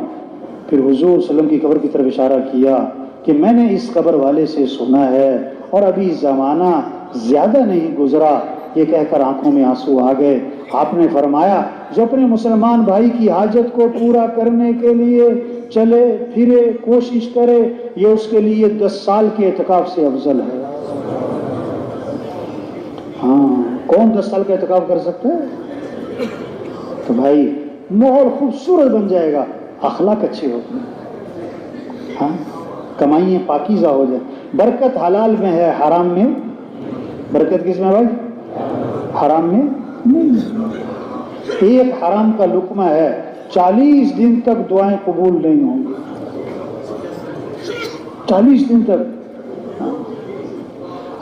پھر حضور صلی اللہ علیہ وسلم کی قبر کی طرف اشارہ کیا کہ میں نے اس قبر والے سے سنا ہے اور ابھی زمانہ زیادہ نہیں گزرا. یہ کہہ کر آنکھوں میں آنسو آ گئے. آپ نے فرمایا جو اپنے مسلمان بھائی کی حاجت کو پورا کرنے کے لیے چلے پھرے کوشش کرے یہ اس کے لیے 10 سال کے اعتکاف سے افضل ہے. ہاں، کون 10 سال کا اعتکاف کر سکتا ہے؟ تو بھائی ماحول خوبصورت بن جائے گا، اخلاق اچھے ہو. ہاں، کمائیاں پاکیزہ ہو جائے. برکت حلال میں ہے، حرام میں برکت کس میں بھائی؟ حرام میں نہیں. ایک حرام کا لقمہ ہے 40 دن تک دعائیں قبول نہیں ہوں گی. 40 دن تک.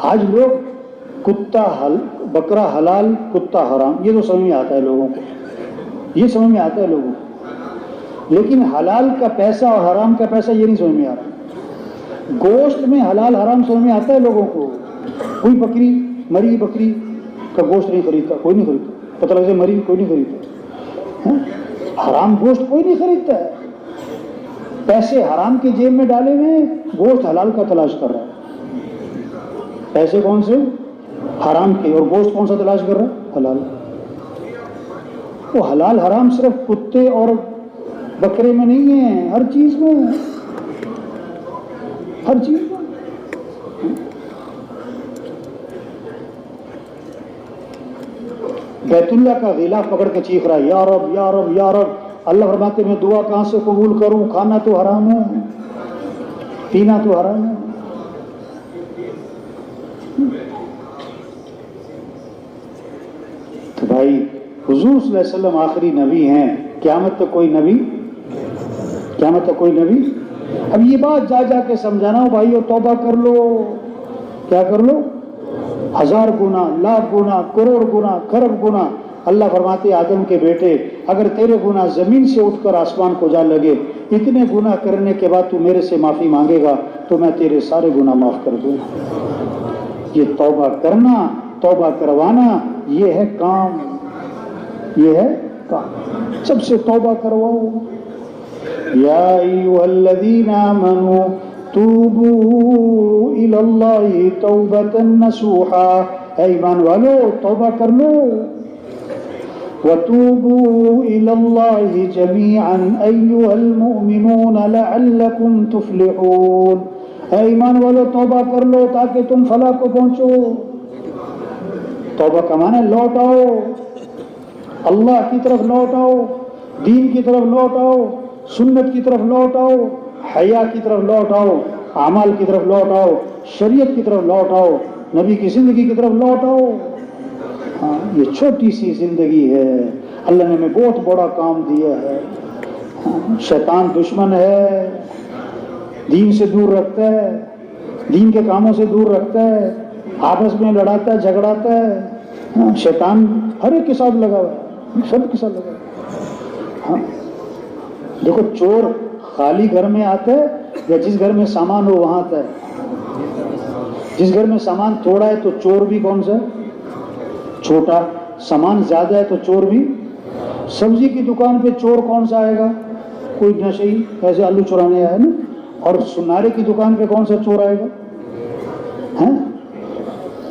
آج لوگ بکرا حلال کتا حرام، یہ تو سمجھ میں آتا ہے لوگوں کو، یہ سمجھ میں آتا ہے لوگوں کو، لیکن حلال کا پیسہ اور حرام کا پیسہ یہ نہیں سمجھ میں آ رہا. گوشت میں حلال حرام سمجھ میں آتا ہے لوگوں کو. کوئی بکری، مری بکری کا گوشت نہیں خریدتا، کوئی نہیں خریدتا. پتہ لگ جائے مری کوئی نہیں خریدتا. حرام گوشت کوئی نہیں خریدتا ہے. پیسے حرام کے جیب میں ڈالے ہوئے، گوشت حلال کا تلاش کر رہا ہے. پیسے کون سے؟ حرام کے، اور گوشت کون سا تلاش کر رہا ہے؟ حلال. وہ حلال حرام صرف کتے اور بکرے میں نہیں ہے، ہر چیز میں ہے، ہر چیز میں۔ بیت اللہ کا غلاف پکڑ کے چیخ رہا ہے یا رب یا رب یا رب، اللہ فرماتے میں دعا کہاں سے قبول کروں، کھانا تو حرام ہے، پینا تو حرام ہے۔ تو بھائی حضور صلی اللہ علیہ وسلم آخری نبی ہیں، قیامت تک کوئی نبی، قیامت تک کوئی نبی۔ اب یہ بات جا جا کے سمجھانا ہو بھائیو، توبہ کر لو، کیا کر لو؟ 1000 گنا، لاکھ گنا، کروڑ گنا، کھرب گنا۔ اللہ فرماتے آدم کے بیٹے اگر تیرے گناہ زمین سے اٹھ کر آسمان کو جا لگے، اتنے گناہ کرنے کے بعد تو میرے سے معافی مانگے گا تو میں تیرے سارے گناہ معاف کر دوں گا۔ یہ توبہ کرنا، توبہ کروانا، یہ ہے کام، یہ ہے کام۔ سب سے توبہ کرواؤ۔ یا ایھا الذین آمنوا توبوا الی اللہ توبۃ نصوحا، اے ایمان والو توبہ کر لو۔ وتوبوا الی اللہ جميعا ایھا المؤمنون لعلکم تفلحون، اے ایمان والو توبہ کر لو تاکہ تم فلاح کو پہنچو۔ توبہ کا معنی لوٹ آؤ، اللہ کی طرف لوٹ آؤ، دین کی طرف لوٹ آؤ، سنت کی طرف لوٹ آؤ، حیا کی طرف لوٹ آؤ، اعمال کی طرف لوٹ آؤ، شریعت کی طرف لوٹ آؤ، نبی کی زندگی کی طرف لوٹ آؤ۔ ہاں یہ چھوٹی سی زندگی ہے، اللہ نے ہمیں بہت بڑا کام دیا ہے۔ شیطان دشمن ہے، دین سے دور رکھتا ہے، دین کے کاموں سے دور رکھتا ہے، آپس میں لڑاتا ہے، جھگڑاتا ہے۔ شیطان ہر ایک کے ساتھ لگا ہوا ہے، سب کے ساتھ لگا ہوا ہے۔ ہاں دیکھو چور خالی گھر میں آتا ہے یا جس گھر میں سامان ہو وہاں آتا ہے؟ جس گھر میں سامان تھوڑا ہے تو چور بھی کون سا ہے؟ چھوٹا۔ سامان زیادہ ہے تو چور بھی۔ سبزی کی دکان پہ چور کون سا آئے گا؟ کوئی نشئی ایسے آلو چرانے آیا نا۔ اور سنارے کی دکان پہ کون سا چور آئے گا؟ ہیں؟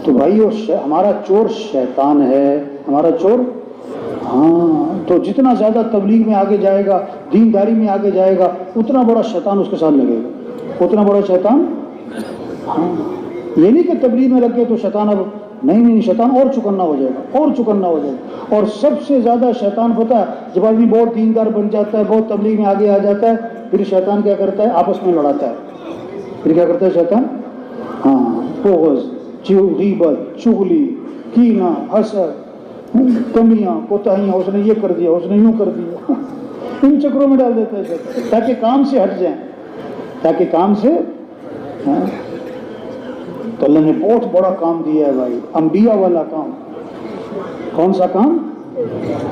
تو بھائی ہمارا چور شیطان ہے، ہمارا چور۔ ہاں تو جتنا زیادہ تبلیغ میں آگے جائے گا، دینداری میں آگے جائے گا، اتنا بڑا شیطان اس کے ساتھ لگے گا، اتنا بڑا شیطان۔ ہاں یہ نہیں کہ تبلیغ میں لگ گئے تو شیطان اب نہیں، شیطان اور چکنا ہو جائے گا، اور چکنا ہو جائے گا۔ اور سب سے زیادہ شیطان پتہ ہے جب آدمی بہت دیندار بن جاتا ہے، بہت تبلیغ میں آگے آ جاتا ہے، پھر شیطان کیا کرتا ہے؟ آپس میں لڑاتا ہے۔ پھر کیا کرتا ہے شیطان؟ ہاں بغض، غیبت، چغلی، کینہ، حسد، کمیاں، کوتاہیاں، اس نے یہ کر دیا، اس نے یوں کر دیا، ان چکروں میں ڈال دیتا ہے شیطان، تاکہ کام سے ہٹ جائیں، تاکہ کام سے۔ تو اللہ نے بہت بڑا کام دیا ہے بھائی، انبیاء والا کام۔ کون سا کام؟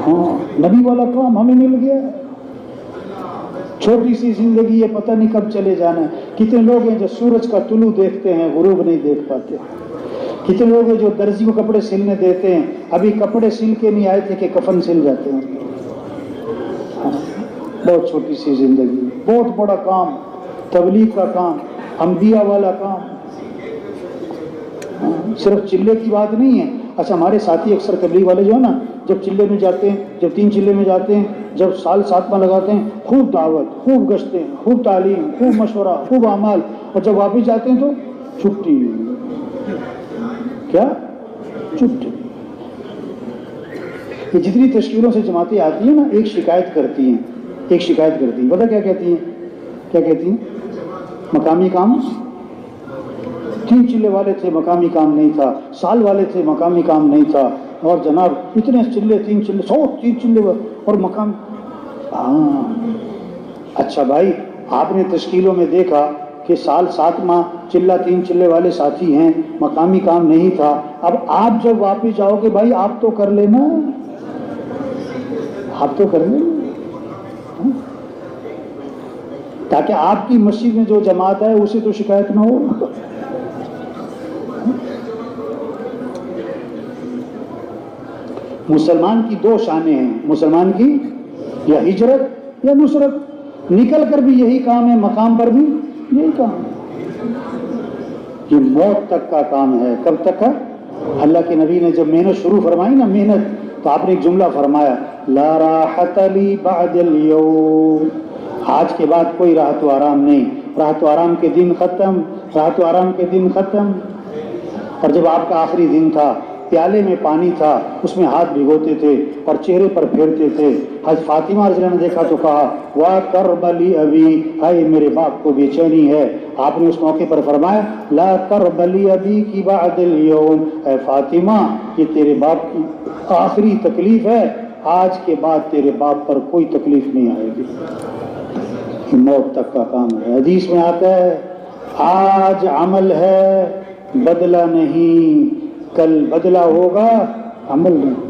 ہاں نبی والا کام ہمیں مل گیا ہے۔ چھوٹی سی زندگی ہے، پتہ نہیں کب چلے جانا ہے۔ کتنے لوگ ہیں جو سورج کا طلوع دیکھتے ہیں، غروب نہیں دیکھ پاتے۔ کتنے لوگ ہیں جو درزی کو کپڑے سلنے دیتے ہیں، ابھی کپڑے سل کے نہیں آئے تھے کہ کفن سل جاتے ہیں۔ بہت چھوٹی سی زندگی، بہت بڑا کام، تبلیغ کا کام، انبیاء والا کام۔ صرف چلے کی بات نہیں ہے۔ اچھا ہمارے ساتھی اکثر تبلیغ والے جو ہے نا، جب چلے میں جاتے ہیں، جب 3 چلے میں جاتے ہیں، جب سال 7واں لگاتے ہیں، خوب دعوت، خوب گشتیں، خوب تعلیم، خوب مشورہ، خوب اعمال، اور جب واپس جاتے ہیں تو چھٹی۔ کیا؟ چھٹی۔ یہ جتنی تشکیلوں سے جماعتیں آتی ہیں نا، ایک شکایت کرتی ہیں، ایک شکایت کرتی ہیں، پتہ کیا کہتی ہیں؟ کیا کہتی ہیں؟ مقامی کام۔ 3 چلے والے تھے، مقامی کام نہیں تھا، سال والے تھے، مقامی کام نہیں تھا، اور جناب اتنے چلے، 3 چلے، 103 چلے اور مقام۔ ہاں اچھا بھائی آپ نے تشکیلوں میں دیکھا کہ سال 7واں چلہ 3 چلے والے ساتھی ہیں، مقامی کام نہیں تھا، اب آپ جب واپس جاؤ گے بھائی آپ تو کر لینا، آپ تو کر لینا، تاکہ آپ کی مسجد میں جو جماعت ہے اسے تو شکایت نہ ہو۔ مسلمان کی 2 شانیں ہیں، مسلمان کی یا ہجرت یا نصرت، نکل کر بھی یہی کام ہے، مقام پر بھی یہی کام ہے۔ یہ موت تک کا کام ہے۔ کب تک کا؟ اللہ کے نبی نے جب محنت شروع فرمائی نا، محنت، تو آپ نے ایک جملہ فرمایا، لا راحت لی بعد اليوم، آج کے بعد کوئی راحت و آرام نہیں، راحت و آرام کے دن ختم، راحت و آرام کے دن ختم۔ اور جب آپ کا آخری دن تھا، پیالے میں پانی تھا، اس میں ہاتھ بھگوتے تھے اور چہرے پر پھیرتے تھے۔ حضرت فاطمہ رضی اللہ عنہا نے دیکھا تو کہا وا کرب لی ابی، ہائے میرے باپ کو بے چینی ہے۔ آپ نے اس موقع پر فرمایا لا کرب لی ابی کی بعد اليوم، اے فاطمہ یہ تیرے باپ کی آخری تکلیف ہے، آج کے بعد تیرے باپ پر کوئی تکلیف نہیں آئے گی۔ موت تک کا کام ہے۔ حدیث میں آتا ہے آج عمل ہے بدلہ نہیں، کل بدلہ ہوگا عمل نہیں۔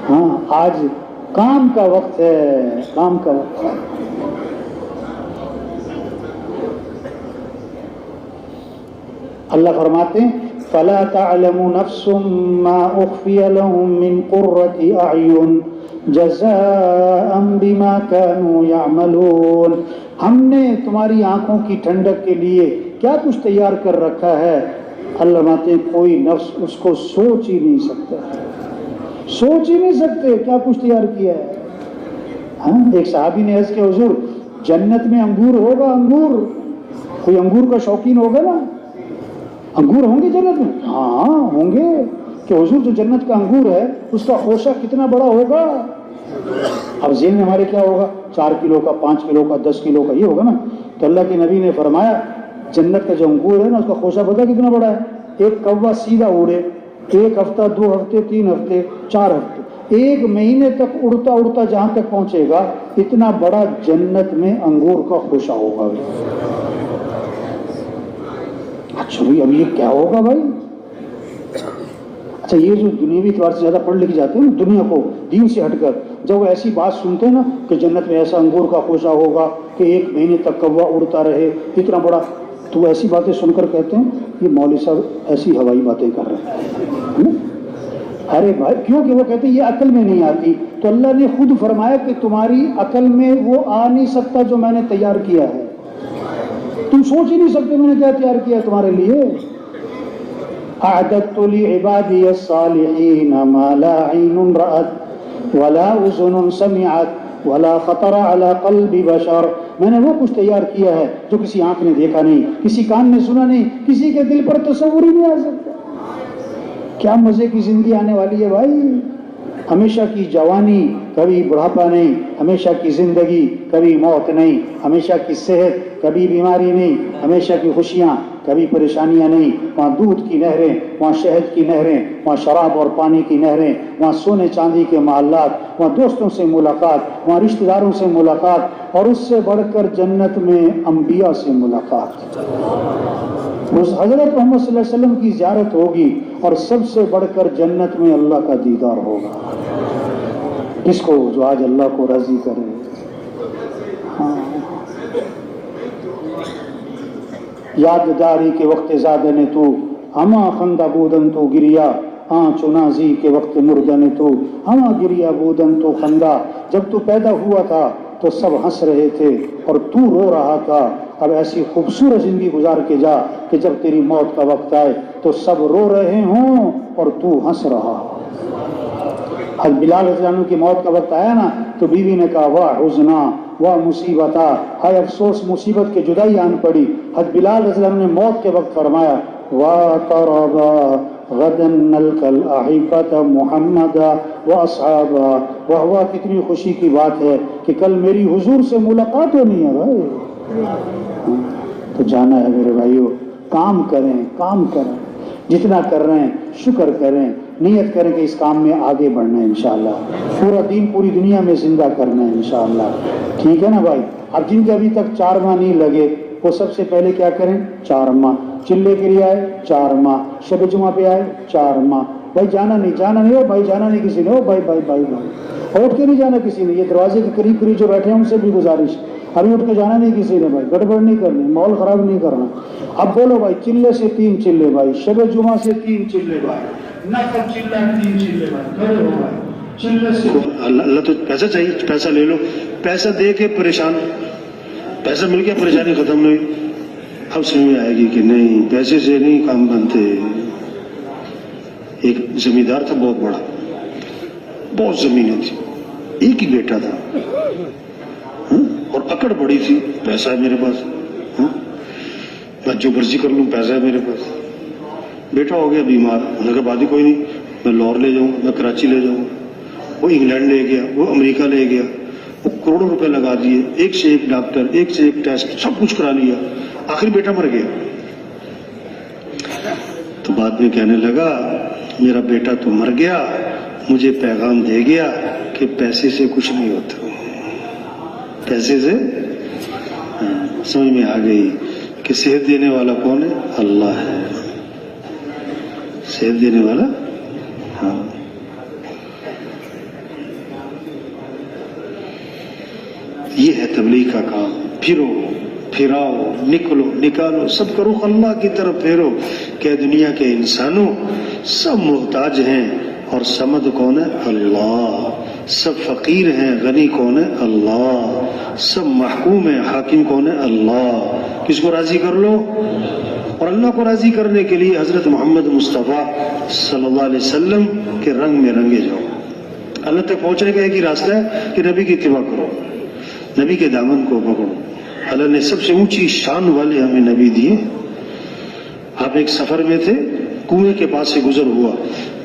ہاں آج کام کا وقت ہے، کام کا وقت ہے۔ اللہ فرماتے ہیں فَلَا تَعْلَمُ نَفْسٌ مَّا أُخْفِيَ لَهُم مِّن قُرَّةِ أَعْيُنٍ جَزَاءً بِمَا كَانُوا يَعْمَلُونَ، ہم نے تمہاری آنکھوں کی ٹھنڈک کے لیے کیا کچھ تیار کر رکھا ہے، اللہ فرماتے ہیں کوئی نفس اس کو سوچ ہی نہیں سکتا، سوچ ہی نہیں سکتے کیا کچھ تیار کیا ہے۔ ہاں ایک صحابی نے عرض کیا حضور جنت میں انگور ہوگا؟ انگور، کوئی انگور کا شوقین ہوگا نا، انگور ہوں گے جنت میں؟ ہاں ہوں گے۔ کہ حضور جو جنت کا انگور ہے اس کا خوشہ کتنا بڑا ہوگا؟ اب ذہن میں ہمارے کیا ہوگا، 4 کلو کا، 5 کلو کا، 10 کلو کا، یہ ہوگا نا۔ تو اللہ کے نبی نے فرمایا جنت کا جو انگور ہے نا اس کا خوشہ پتہ کتنا بڑا ہے؟ ایک کوا سیدھا اڑے 1 ہفتہ 2 ہفتے 3 ہفتے 4 ہفتے 1 مہینے تک اڑتا اڑتا جہاں تک پہنچے گا، اتنا بڑا جنت میں انگور کا خوشہ ہوگا۔ اچھا بھائی اب یہ کیا ہوگا بھائی؟ اچھا یہ جو دنیاوی اعتبار سے زیادہ پڑھ لکھ جاتے ہیں نا دنیا کو دین سے ہٹ کر، جب وہ ایسی بات سنتے ہیں نا کہ جنت میں ایسا انگور کا خوشہ ہوگا کہ 1 مہینے تک کوا اڑتا رہے اتنا بڑا، تو وہ ایسی باتیں سن کر کہتے ہیں یہ مولوی صاحب ایسی ہوائی باتیں کر رہے ہیں۔ ارے بھائی کیونکہ وہ کہتے ہیں یہ عقل میں نہیں آتی، تو اللہ نے خود فرمایا کہ تمہاری عقل میں وہ آ نہیں سکتا جو میں نے تیار کیا ہے، تم سوچ ہی نہیں سکتے میں نے کیا تیار کیا ہے تمہارے لیے۔ اعددت لعبادی الصالحین ما لا عین رأت ولا اذن سمعت ولا خطر على قلب بشر، میں نے وہ کچھ تیار کیا ہے جو کسی آنکھ نے دیکھا نہیں، کسی کان نے سنا نہیں، کسی کے دل پر تصور ہی نہیں آ سکتا۔ کیا مزے کی زندگی آنے والی ہے بھائی، ہمیشہ کی جوانی کبھی بڑھاپا نہیں، ہمیشہ کی زندگی کبھی موت نہیں، ہمیشہ کی صحت کبھی بیماری نہیں، ہمیشہ کی خوشیاں کبھی پریشانیاں نہیں۔ وہاں دودھ کی نہریں، وہاں شہد کی نہریں، وہاں شراب اور پانی کی نہریں، وہاں سونے چاندی کے محلات، وہاں دوستوں سے ملاقات، وہاں رشتہ داروں سے ملاقات، اور اس سے بڑھ کر جنت میں انبیاء سے ملاقات۔ اس حضرت محمد صلی اللہ علیہ وسلم کی زیارت ہوگی، اور سب سے بڑھ کر جنت میں اللہ کا دیدار ہوگا۔ اس کو جو آج اللہ کو راضی کرے۔ ہاں یاد داری کے وقت زادن تو ہما خندہ بودن تو گریا، چنازی کے وقت مردن تو ہما گریا بودن تو خندہ، جب تو پیدا ہوا تھا تو سب ہنس رہے تھے اور تو رو رہا تھا، اب ایسی خوبصورت زندگی گزار کے جا کہ جب تیری موت کا وقت آئے تو سب رو رہے ہوں اور تو ہنس رہا ہو۔ حضرت بلال رضی اللہ عنہ کی موت کا وقت آیا نا تو بیوی نے کہا واہ حزنا واہ مصیبتا، ہائے افسوس مصیبت کے جدائی آن پڑی۔ حضرت بلال رضی اللہ عنہ نے موت کے وقت فرمایا وَطَرَبَا غَدًا نَلْقَى الْأَحِبَّةَ مُحَمَّدًا وَأَصْحَابًا، واہ واہ کتنی خوشی کی بات ہے کہ کل میری حضور سے ملاقات ہونی ہے بھائی۔ تو جانا ہے میرے بھائیو، کام کریں کام کریں، جتنا کر رہے ہیں شکر کریں، نیت کریں کہ اس کام میں آگے بڑھنا ہے انشاءاللہ، پورا دین پوری دنیا میں زندہ کرنا ہے انشاءاللہ، ٹھیک ہے نا بھائی۔ اب جن کے ابھی تک 4 ماہ نہیں لگے وہ سب سے پہلے کیا کریں، 4 ماہ چلے کے لیے آئے، 4 ماہ شب جمعہ پہ آئے، 4 ماہ بھائی جانا نہیں ہو بھائی، جانا نہیں کسی نے ہو بھائی اٹھ کے نہیں جانا کسی نے، یہ دروازے کے قریب قریب جو بیٹھے ہیں ان سے بھی گزارش، ابھی اٹھ کے جانا نہیں کسی نے بھائی، گڑبڑ نہیں کرنی، ماحول خراب نہیں کرنا۔ اب بولو بھائی چلے سے 3 چلے بھائی، شب جمعہ سے 3 چلے بھائی، نہ کب چلہ 3 چلے بھائی، کھڑے ہو بھائی چلے سے۔ اللہ تو پیسہ چاہیے، پیسہ لے لو، پیسہ دے کے پریشان، پیسہ مل گیا پریشانی ختم نہیں، اب سمجھ میں آئے گی کہ نہیں پیسے سے نہیں کام بنتے۔ ایک زمیندار تھا بہت بڑا، بہت زمینیں تھی، ایک ہی بیٹا تھا اور اکڑ بڑی تھی، پیسہ ہے میرے پاس، میں جو مرضی کر لوں، پیسہ ہے میرے پاس. بیٹا ہو گیا بیمار، انہوں نے کہا بات ہی کوئی نہیں، میں لاہور لے جاؤں، میں کراچی لے جاؤں. وہ انگلینڈ لے گیا، وہ امریکہ لے گیا، وہ کروڑوں روپے لگا دیے، ایک سے ایک ڈاکٹر، ایک سے ایک ٹیسٹ، سب کچھ کرا لیا، آخری بیٹا مر گیا. تو بعد میں کہنے لگا میرا بیٹا تو مر گیا، مجھے پیغام دے گیا کہ پیسے سے کچھ نہیں ہوتا. پیسے سے سمجھ میں آ گئی کہ صحت دینے والا کون ہے؟ اللہ ہے. صحت دینے والا ہاں. یہ ہے تبلیغ کا کام. پھرو پھراؤ، نکلو نکالو، سب کا رخ اللہ کی طرف پھیرو کہ دنیا کے انسانوں سب محتاج ہیں، اور سمد کون ہے؟ اللہ. سب فقیر ہیں، غنی کون ہے؟ اللہ. سب محکوم ہیں، حاکم کون ہے؟ اللہ. کس کو راضی کر لو؟ اور اللہ کو راضی کرنے کے لیے حضرت محمد مصطفیٰ صلی اللہ علیہ وسلم کے رنگ میں رنگے جاؤ. اللہ تک پہنچنے کا ایک ہی راستہ ہے کہ نبی کی اتباع کرو، نبی کے دامن کو پکڑو. اللہ نے سب سے اونچی شان والے ہمیں نبی دیے. آپ ایک سفر میں تھے، کنویں کے پاس سے گزر ہوا،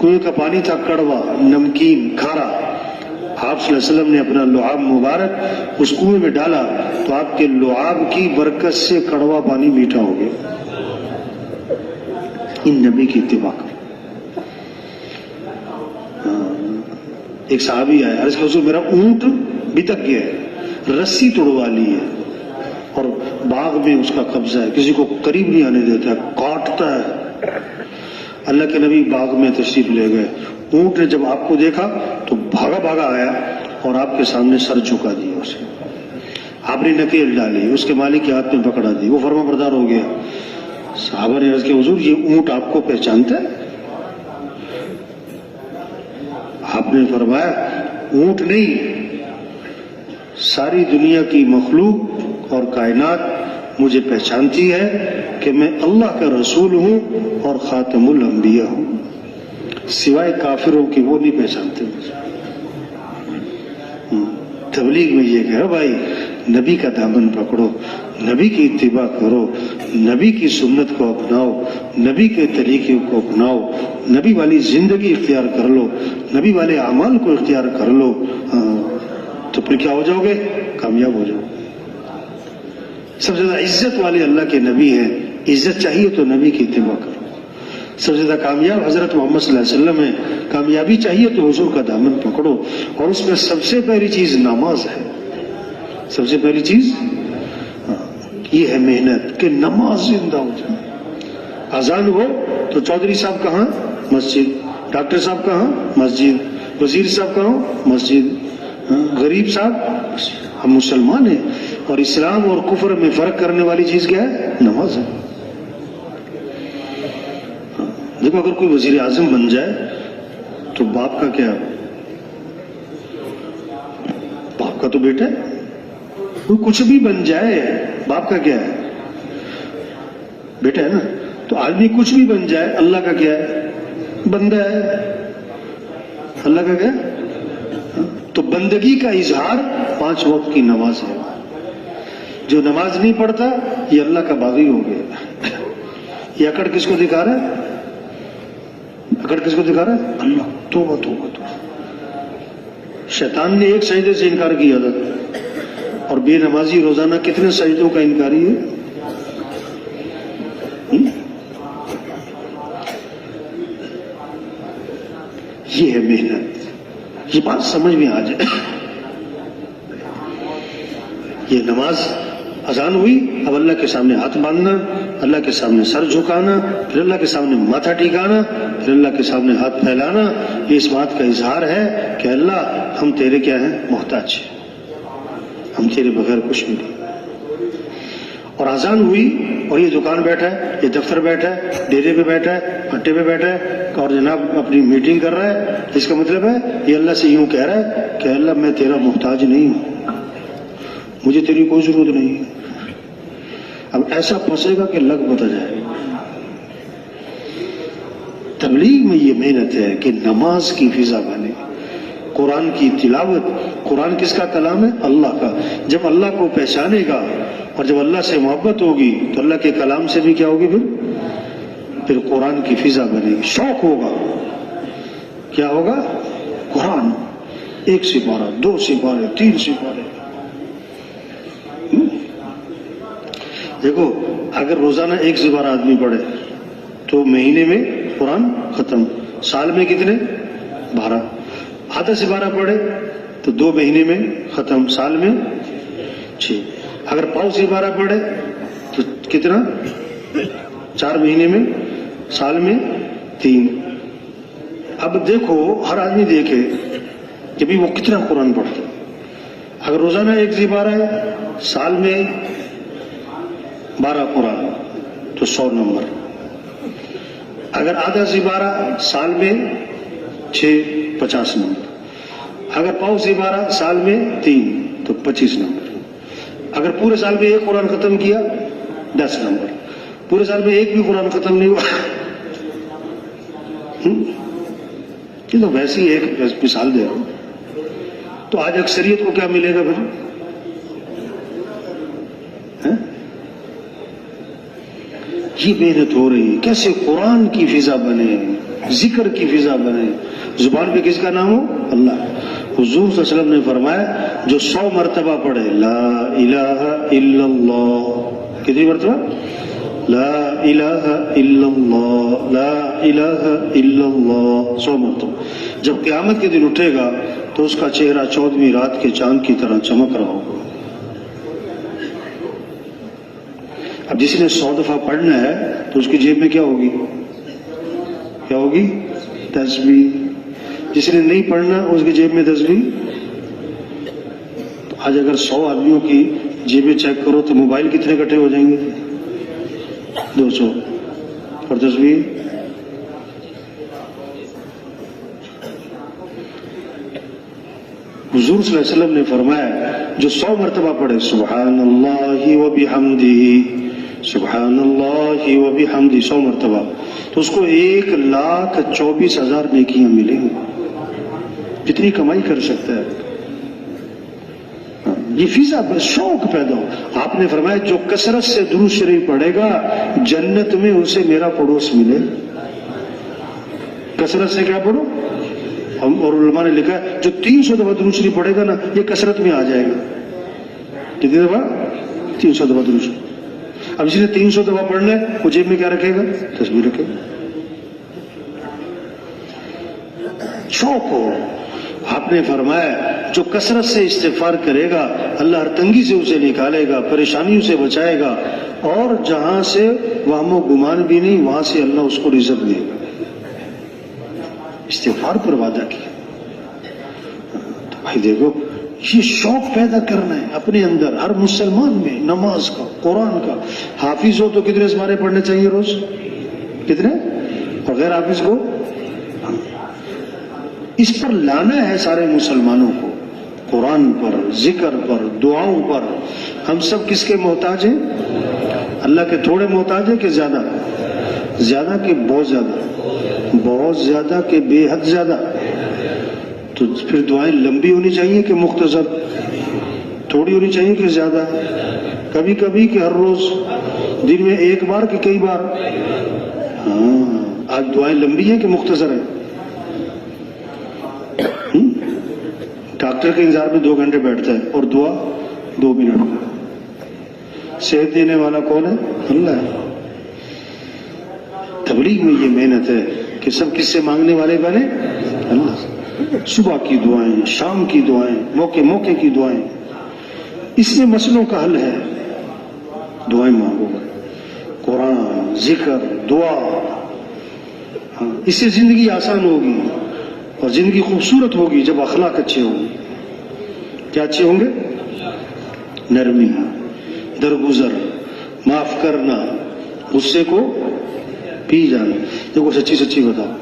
کنویں کا پانی تھا کڑوا، نمکین، کھارا. آپ صلی اللہ علیہ وسلم نے اپنا لعاب مبارک اس کنویں میں ڈالا تو آپ کے لعاب کی برکت سے کڑوا پانی میٹھا ہو گیا. ان نبی کی اتباع کرو. ایک صحابی آیا، عرض کہ حضور میرا اونٹ بتک گیا ہے، رسی توڑوا لی ہے اور باغ میں اس کا قبضہ ہے، کسی کو قریب نہیں آنے دیتا، کاٹتا ہے. اللہ کے نبی باغ میں تشریف لے گئے. اونٹ نے جب آپ کو دیکھا تو بھاگا بھاگا آیا اور آپ کے سامنے سر جھکا دیا اسے. آپ نے نکیل ڈالی، اس کے مالک کے ہاتھ میں پکڑا دی، وہ فرما بردار ہو گیا. صحابہ نے عرض کیا حضور یہ اونٹ آپ کو پہچانتا ہے؟ آپ نے فرمایا اونٹ نہیں، ساری دنیا کی مخلوق اور کائنات مجھے پہچانتی ہے کہ میں اللہ کا رسول ہوں اور خاتم الانبیاء ہوں، سوائے کافروں کی وہ نہیں پہچانتے مجھے. تبلیغ میں یہ کہہ بھائی نبی کا دامن پکڑو، نبی کی اتباع کرو، نبی کی سنت کو اپناؤ، نبی کے طریقے کو اپناؤ، نبی والی زندگی اختیار کر لو، نبی والے اعمال کو اختیار کر لو. تو پھر کیا ہو جاؤ گے؟ کامیاب ہو جاؤ. سب سے زیادہ عزت والے اللہ کے نبی ہیں. عزت چاہیے تو نبی کی اتباع کرو. سب سے زیادہ کامیاب حضرت محمد صلی اللہ علیہ وسلم ہے. کامیابی چاہیے تو حضور کا دامن پکڑو، اور اس میں سب سے پہلی چیز نماز ہے. سب سے پہلی چیز یہ ہے محنت کہ نماز زندہ ہو جائے. اذان ہو تو چودھری صاحب کہاں؟ مسجد. ڈاکٹر صاحب کہاں؟ مسجد. وزیر صاحب کہاں؟ مسجد. غریب صاحب. ہم مسلمان ہیں، اور اسلام اور کفر میں فرق کرنے والی چیز کیا ہے؟ نماز ہے. دیکھو اگر کوئی وزیر اعظم بن جائے تو باپ کا کیا؟ باپ کا تو بیٹا ہے. کوئی کچھ بھی بن جائے باپ کا کیا ہے؟ بیٹا ہے نا. تو آدمی کچھ بھی بن جائے اللہ کا کیا ہے؟ بندہ ہے. اللہ کا کیا ہے؟ تو بندگی کا اظہار 5 وقت کی نماز ہے. جو نماز نہیں پڑھتا یہ اللہ کا باغی ہو گیا. یہ اکڑ کس کو دکھا رہا ہے؟ اکڑ کس کو دکھا رہا ہے؟ اللہ. توبہ توبہ توبہ. شیطان نے ایک سجدے سے انکار کیا تھا، اور بے نمازی روزانہ کتنے سجدوں کا انکاری ہے؟ یہ ہے محنت. یہ بات سمجھ میں آ جائے. یہ نماز اذان ہوئی، اب اللہ کے سامنے ہاتھ باندھنا، اللہ کے سامنے سر جھکانا، پھر اللہ کے سامنے ماتھا ٹھکانا، پھر اللہ کے سامنے ہاتھ پھیلانا. یہ اس بات کا اظہار ہے کہ اللہ ہم تیرے کیا ہیں؟ محتاج ہیں، ہم تیرے بغیر کچھ بھی نہیں. اور اذان ہوئی اور یہ دکان بیٹھا ہے، یہ دفتر بیٹھا ہے، ڈیرے پہ بیٹھا ہے، پھٹے پہ بیٹھا ہے اور جناب اپنی میٹنگ کر رہا ہے. اس کا مطلب ہے یہ اللہ سے یوں کہہ رہا ہے کہ اللہ میں تیرا محتاج نہیں ہوں، مجھے تیری کوئی ضرورت نہیں ہے. اب ایسا پھنسے گا کہ لگ بتا جائے. تبلیغ میں یہ محنت ہے کہ نماز کی فضا بنے. قرآن کی تلاوت. قرآن کس کا کلام ہے؟ اللہ کا. جب اللہ کو پہچانے گا اور جب اللہ سے محبت ہوگی تو اللہ کے کلام سے بھی کیا ہوگی؟ پھر قرآن کی فضا بنے گی. شوق ہوگا. کیا ہوگا؟ قرآن. 1 سپارہ 2 سپارے 3 سپارے. دیکھو اگر روزانہ 1 سپارہ آدمی پڑھے تو مہینے میں قرآن ختم. سال میں کتنے؟ 12. آدھا سپارہ پڑھے تو 2 مہینے میں ختم. سال میں 6. اگر پاؤ سپارہ پڑھے تو کتنا؟ 4 مہینے میں. سال میں 3. اب دیکھو ہر آدمی دیکھے کہ بھی وہ کتنا قرآن پڑھتا ہے. اگر روزانہ 1 سپارہ ہے سال میں 12 قرآن تو 100 نمبر. اگر آدھا سپارہ سال میں 6 50 نمبر. اگر پاؤ سپارہ سال میں 3 تو 25 نمبر. اگر پورے سال میں 1 قرآن ختم کیا 10 نمبر. پورے سال میں 1 بھی قرآن ختم نہیں ہوا. یہ تو ویسی ایک مثال دے رہا ہوں. تو آج اکثریت کو کیا ملے گا پھر؟ یہ محنت ہو رہی ہے کیسے قرآن کی فضا بنے, ذکر کی فضا بنے. زبان پہ کس کا نام ہو؟ اللہ. حضور صلی اللہ علیہ وسلم نے فرمایا جو 100 مرتبہ پڑھے لا الہ الا اللہ. کتنی مرتبہ؟ لا الہ الا اللہ لا الہ الا اللہ 100 مرتبہ. جب قیامت کے دن اٹھے گا تو اس کا چہرہ 14ویں رات کے چاند کی طرح چمک رہا ہوگا. اب جس نے 100 دفعہ پڑھنا ہے تو اس کی جیب میں کیا ہوگی؟ کیا ہوگی؟ تسبیح. جس نے نہیں پڑھنا اس کی جیب میں تسبیح. آج اگر 100 آدمیوں کی جیبیں چیک کرو تو موبائل کتنے اکٹھے ہو جائیں گے؟ 200. اور تسبیح حضور صلی اللہ علیہ وسلم نے فرمایا جو 100 مرتبہ پڑھے سبحان اللہ و بحمدہ سبحان اللہ و بحمدہ 100 مرتبہ تو اس کو 1,24,000 نیکیاں ملیں گی. جتنی کمائی کر سکتا ہے. یہ فضا پر شوق پیدا ہو. آپ نے فرمایا جو کثرت سے درود شریف پڑھے گا جنت میں اسے میرا پڑوس ملے. کثرت سے کیا پڑھو؟ اور علماء نے لکھا ہے جو 300 دفعہ درود شریف پڑھے گا نا یہ کثرت میں آ جائے گا. کتنی دفعہ؟ 300 دفعہ درود شریف. اب جس نے 300 دفعہ پڑھنا ہے وہ جیب میں کیا رکھے گا؟ تسبیح رکھے گا. شوق ہو. آپ نے فرمایا جو کثرت سے استغفار کرے گا اللہ ہر تنگی سے اسے نکالے گا, پریشانیوں سے بچائے گا, اور جہاں سے وہم و گمان بھی نہیں وہاں سے اللہ اس کو رزق دے گا. استغفار پر وعدہ کیا. تو بھائی دیکھو یہ شوق پیدا کرنا ہے اپنے اندر ہر مسلمان میں, نماز کا, قرآن کا. حافظ ہو تو کتنے سپارے پڑھنے چاہیے روز؟ کتنے؟ اور غیر حافظ کو اس پر لانا ہے سارے مسلمانوں کو, قرآن پر, ذکر پر, دعاؤں پر. ہم سب کس کے محتاج ہیں؟ اللہ کے. تھوڑے محتاج ہیں کہ زیادہ؟ زیادہ کہ بہت زیادہ؟ بہت زیادہ کہ بے حد زیادہ. تو پھر دعائیں لمبی ہونی چاہیے کہ مختصر؟ تھوڑی ہونی چاہیے کہ زیادہ؟ کبھی کبھی کہ ہر روز, دن میں 1 بار کہ کئی بار؟ ہاں. آج دعائیں لمبی ہیں کہ مختصر ہیں؟ ڈاکٹر کے انتظار میں 2 گھنٹے بیٹھتا ہے اور دعا 2 منٹ. صحت دینے والا کون ہے؟ اللہ ہے. تبلیغ میں یہ محنت ہے کہ سب کس سے مانگنے والے بنے؟ اللہ سے. صبح کی دعائیں, شام کی دعائیں, موقع موقع کی دعائیں. اس میں مسئلوں کا حل ہے. دعائیں مانگو, قرآن, ذکر, دعا. اس سے زندگی آسان ہوگی اور زندگی خوبصورت ہوگی جب اخلاق اچھے ہوں گے. کیا اچھے ہوں گے؟ نرمی, درگزر, معاف کرنا, غصے کو پی جانا. دیکھو سچی سچی بتاؤ,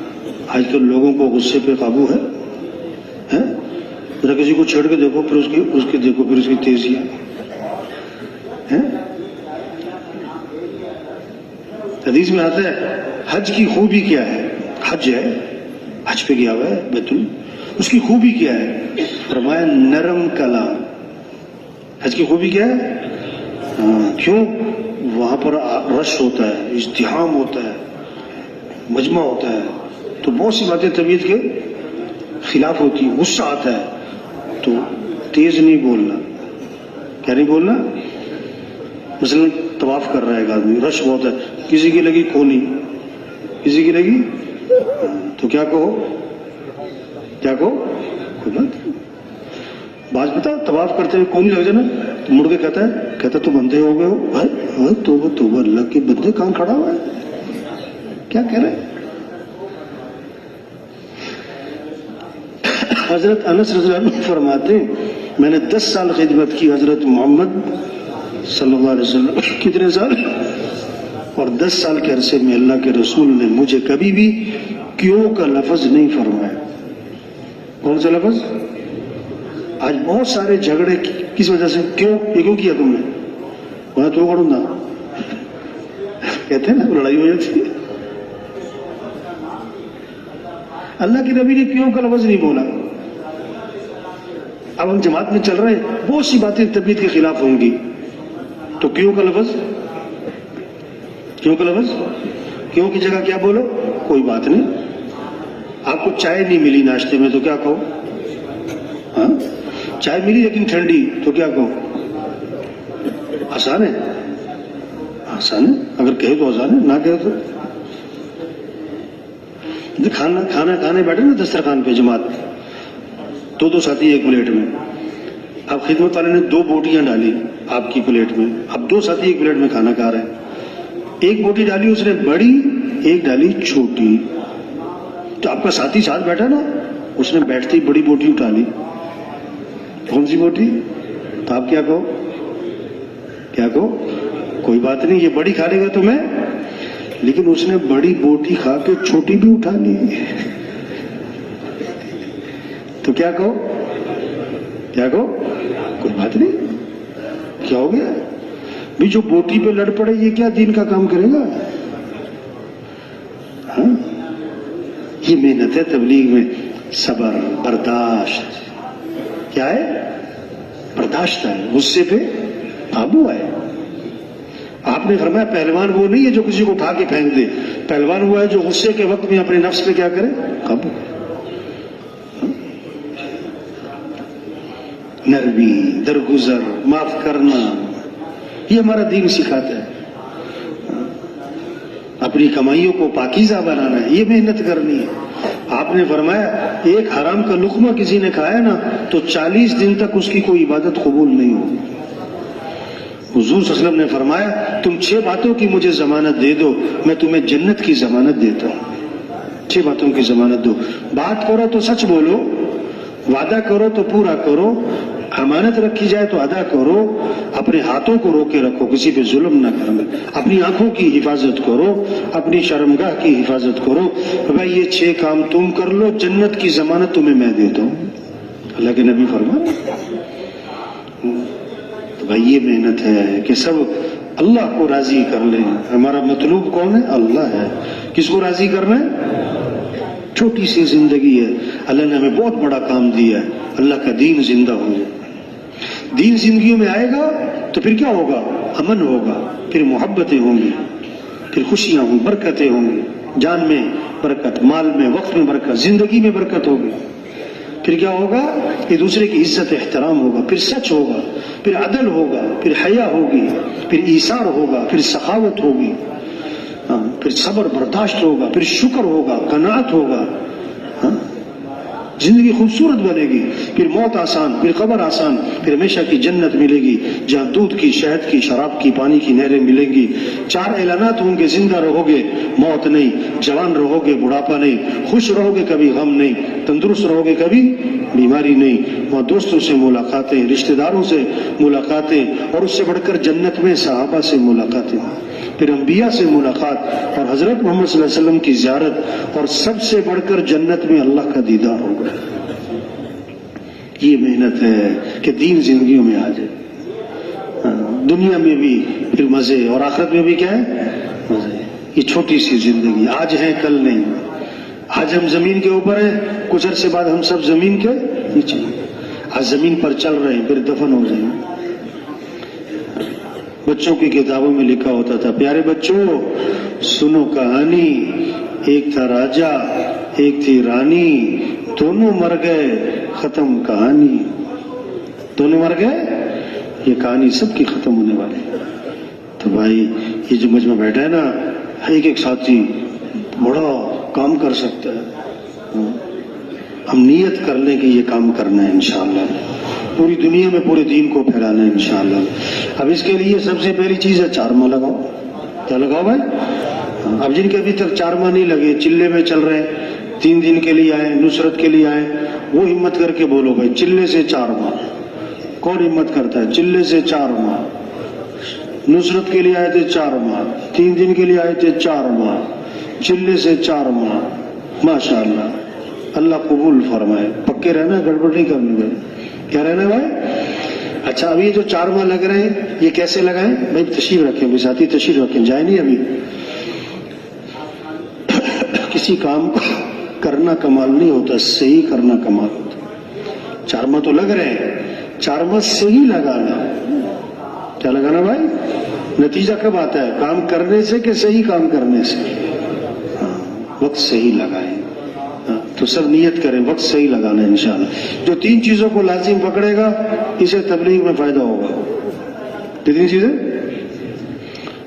آج کل لوگوں کو غصے پہ قابو ہے؟ ذرا کسی کو چھیڑ کے دیکھو, پھر اس کی دیکھو, پھر اس کی تیزیاں. حدیث میں آتا ہے حج کی خوبی کیا ہے؟ حج ہے حج پہ گیا ہوا ہے بیت اس کی خوبی کیا ہے؟ فرمایا نرم کلام. حج کی خوبی کیا ہے؟ کیوں؟ وہاں پر رش ہوتا ہے، ازدحام ہوتا ہے، مجمع ہوتا ہے، تو بہت سی باتیں طبیعت کے خلاف ہوتی ہیں، غصہ آتا ہے، تو تیز نہیں بولنا. کیا نہیں بولنا؟ مثلا طواف کر رہا ہے ایک آدمی، رش بہت ہے، کسی کی لگی کھونی، کسی کی لگی تو کیا کہو؟ کیا کہو؟ کوئی بات. بعض پتا طواف کرتے ہوئے کونی لگ جائے نا تو مڑ کے کہتا تم اندھے ہو گئے ہو. توبہ توبہ، اللہ کے بندے کہاں کھڑا ہوا ہے، کیا کہہ رہے ہیں؟ حضرت انس رضی اللہ عنہ فرماتے ہیں میں نے 10 سال خدمت کی حضرت محمد صلی اللہ علیہ وسلم. کتنے سال؟ اور 10 سال کے عرصے میں اللہ کے رسول نے مجھے کبھی بھی کیوں کا لفظ نہیں فرمایا. کون سا لفظ؟ آج بہت سارے جھگڑے کس وجہ سے؟ کیوں؟ یہ کیوں کیا تم نے؟ وہاں تو کروں گا کہتے ہیں نا، لڑائی ہو جاتی ہے. اللہ کے نبی نے کیوں کا لفظ نہیں بولا. اب ہم جماعت میں چل رہے ہیں، بہت سی باتیں طبیعت کے خلاف ہوں گی، تو کیوں کا لفظ، کیوں کا لفظ، کیوں کی جگہ کیا بولو؟ کوئی بات نہیں. آپ کو چائے نہیں ملی ناشتے میں تو کیا کہو؟ ہاں، چائے ملی لیکن ٹھنڈی تو کیا کہو؟ آسان ہے؟ آسان ہے، اگر کہے تو آسان ہے، نہ کہے تو کھانا کھانے بیٹھے نا دسترخوان پہ جماعت، دو ساتھی ایک پلیٹ میں. اب خدمت والے نے 2 بوٹیاں ڈالی آپ کی پلیٹ میں، اب 2 ساتھی ایک پلیٹ میں کھانا کھا رہے ہیں. ایک بوٹی ڈالی اس نے بڑی، ایک ڈالی چھوٹی. تو آپ کا ساتھی ساتھ بیٹھا نا، اس نے بیٹھتے ہی بڑی بوٹی اٹھا لی. کون سی بوٹی؟ تو آپ کیا کہو؟ کیا کہو؟ کوئی بات نہیں، یہ بڑی کھا لے گا تو میں. لیکن اس نے بڑی بوٹی کھا کے چھوٹی بھی اٹھا لی تو کیا کہو؟ کیا کہو؟ کوئی بات نہیں. کیا ہو گیا بھی؟ جو بوٹی پہ لڑ پڑے یہ کیا دین کا کام کرے گا؟ ہاں، یہ محنت ہے تبلیغ میں. صبر، برداشت. کیا ہے؟ برداشت ہے، غصے پہ قابو ہے. آپ نے فرمایا پہلوان وہ نہیں ہے جو کسی کو اٹھا کے پھینک دے، پہلوان وہ ہے جو غصے کے وقت میں اپنے نفس پہ کیا کرے؟ قابو. نرمی، درگزر، معاف کرنا، یہ ہمارا دین سکھاتا ہے. اپنی کمائیوں کو پاکیزہ بنانا ہے، یہ محنت کرنی ہے. آپ نے فرمایا ایک حرام کا لقمہ کسی نے کھایا نا تو 40 دن تک اس کی کوئی عبادت قبول نہیں ہوگی. حضور صلی اللہ علیہ وسلم نے فرمایا تم 6 باتوں کی مجھے ضمانت دے دو، میں تمہیں جنت کی ضمانت دیتا ہوں. 6 باتوں کی ضمانت دو. بات کرو تو سچ بولو، وعدہ کرو تو پورا کرو، امانت رکھی جائے تو ادا کرو، اپنے ہاتھوں کو روکے رکھو، کسی پہ ظلم نہ کرنا، اپنی آنکھوں کی حفاظت کرو، اپنی شرمگاہ کی حفاظت کرو. بھائی یہ 6 کام تم کر لو، جنت کی ضمانت تمہیں میں دیتا ہوں. اللہ کے نبی فرمایا. تو بھائی یہ محنت ہے کہ سب اللہ کو راضی کر لیں. ہمارا مطلوب کون ہے؟ اللہ ہے. کس کو راضی کرنا ہے؟ چھوٹی سی زندگی ہے، اللہ نے ہمیں بہت بڑا کام دیا ہے. اللہ کا دین زندہ ہو جائے. دین زندگیوں میں آئے گا تو پھر کیا ہوگا؟ امن ہوگا، پھر محبتیں ہوں گی، پھر خوشیاں ہوں، برکتیں ہوں گی. جان میں برکت، مال میں، وقت میں برکت، زندگی میں برکت ہوگی. پھر کیا ہوگا؟ ایک دوسرے کی عزت احترام ہوگا، پھر سچ ہوگا، پھر عدل ہوگا، پھر حیا ہوگی، پھر ایثار ہوگا، پھر سخاوت ہوگی، پھر صبر برداشت ہوگا، پھر شکر ہوگا، قناعت ہوگا. زندگی خوبصورت بنے گی. پھر موت آسان، پھر قبر آسان، پھر ہمیشہ کی جنت ملے گی جہاں دودھ کی، شہد کی، شراب کی، پانی کی نہریں ملیں گی. 4 اعلانات ہوں گے، زندہ رہو گے موت نہیں، جوان رہو گے بڑھاپا نہیں، خوش رہو گے کبھی غم نہیں، تندرست رہو گے کبھی بیماری نہیں. وہاں دوستوں سے ملاقاتیں، رشتہ داروں سے ملاقاتیں، اور اس سے بڑھ کر جنت میں صحابہ سے ملاقاتیں، پھر انبیاء سے ملاقات، اور حضرت محمد صلی اللہ علیہ وسلم کی زیارت، اور سب سے بڑھ کر جنت میں اللہ کا دیدار ہوگا. یہ محنت ہے کہ دین زندگیوں میں آ جائے. دنیا میں بھی پھر مزے، اور آخرت میں بھی کیا ہے؟ مزے. یہ چھوٹی سی زندگی، آج ہے کل نہیں. آج ہم زمین کے اوپر ہیں، کچھ عرصے بعد ہم سب زمین کے نیچے ہیں۔ آج زمین پر چل رہے ہیں، پھر دفن ہو جائیں گے۔ بچوں کی کتابوں میں لکھا ہوتا تھا، پیارے بچوں سنو کہانی، ایک تھا راجا ایک تھی رانی، دونوں مر گئے ختم کہانی۔ دونوں مر گئے، یہ کہانی سب کی ختم ہونے والی ہے۔ تو بھائی یہ جو مجمع بیٹھا ہے نا، ایک ایک ساتھی بڑا کام کر سکتا ہے۔ ہم نیت کر لیں کہ یہ کام کرنا ہے انشاءاللہ، پوری دنیا میں پورے دین کو پھیلانا ہے انشاءاللہ۔ اب اس کے لیے سب سے پہلی چیز ہے چارما لگاؤ۔ کیا لگاؤ بھائی؟ اب جن کے ابھی تک چارما نہیں لگے، چلے میں چل رہے ہیں، 3 دن کے لیے آئے، نصرت کے لیے آئے، وہ ہمت کر کے بولو بھائی چلے سے 4 ماہ۔ کون ہمت کرتا ہے؟ چلے سے 4 ماہ۔ نصرت کے لیے آئے تھے 4 ماہ، 3 دن کے لیے آئے تھے 4 ماہ، چلے سے 4 ماہ۔ ماشاءاللہ، اللہ قبول فرمائے۔ پکے رہنا، گڑبڑ نہیں کرنی بھائی۔ کیا رہنا بھائی؟ اچھا اب یہ جو 4 ماہ لگ رہے ہیں یہ کیسے لگائیں بھائی؟ تشریف رکھیں بھی ساتھی، تشریف رکھیں، جائے نہیں ابھی۔ کسی کام کو کرنا کمال نہیں ہوتا، صحیح کرنا کمال ہوتا۔ 4 ماہ تو لگ رہے ہیں، 4 ماہ صحیح لگانا۔ کیا لگانا بھائی؟ نتیجہ کب آتا ہے؟ کام کرنے سے کہ صحیح کام کرنے سے؟ وقت صحیح لگائیں۔ تو سب نیت کریں وقت صحیح لگانا ہے انشاءاللہ۔ جو 3 چیزوں کو لازم پکڑے گا اسے تبلیغ میں فائدہ ہوگا۔ کتنی چیزیں؟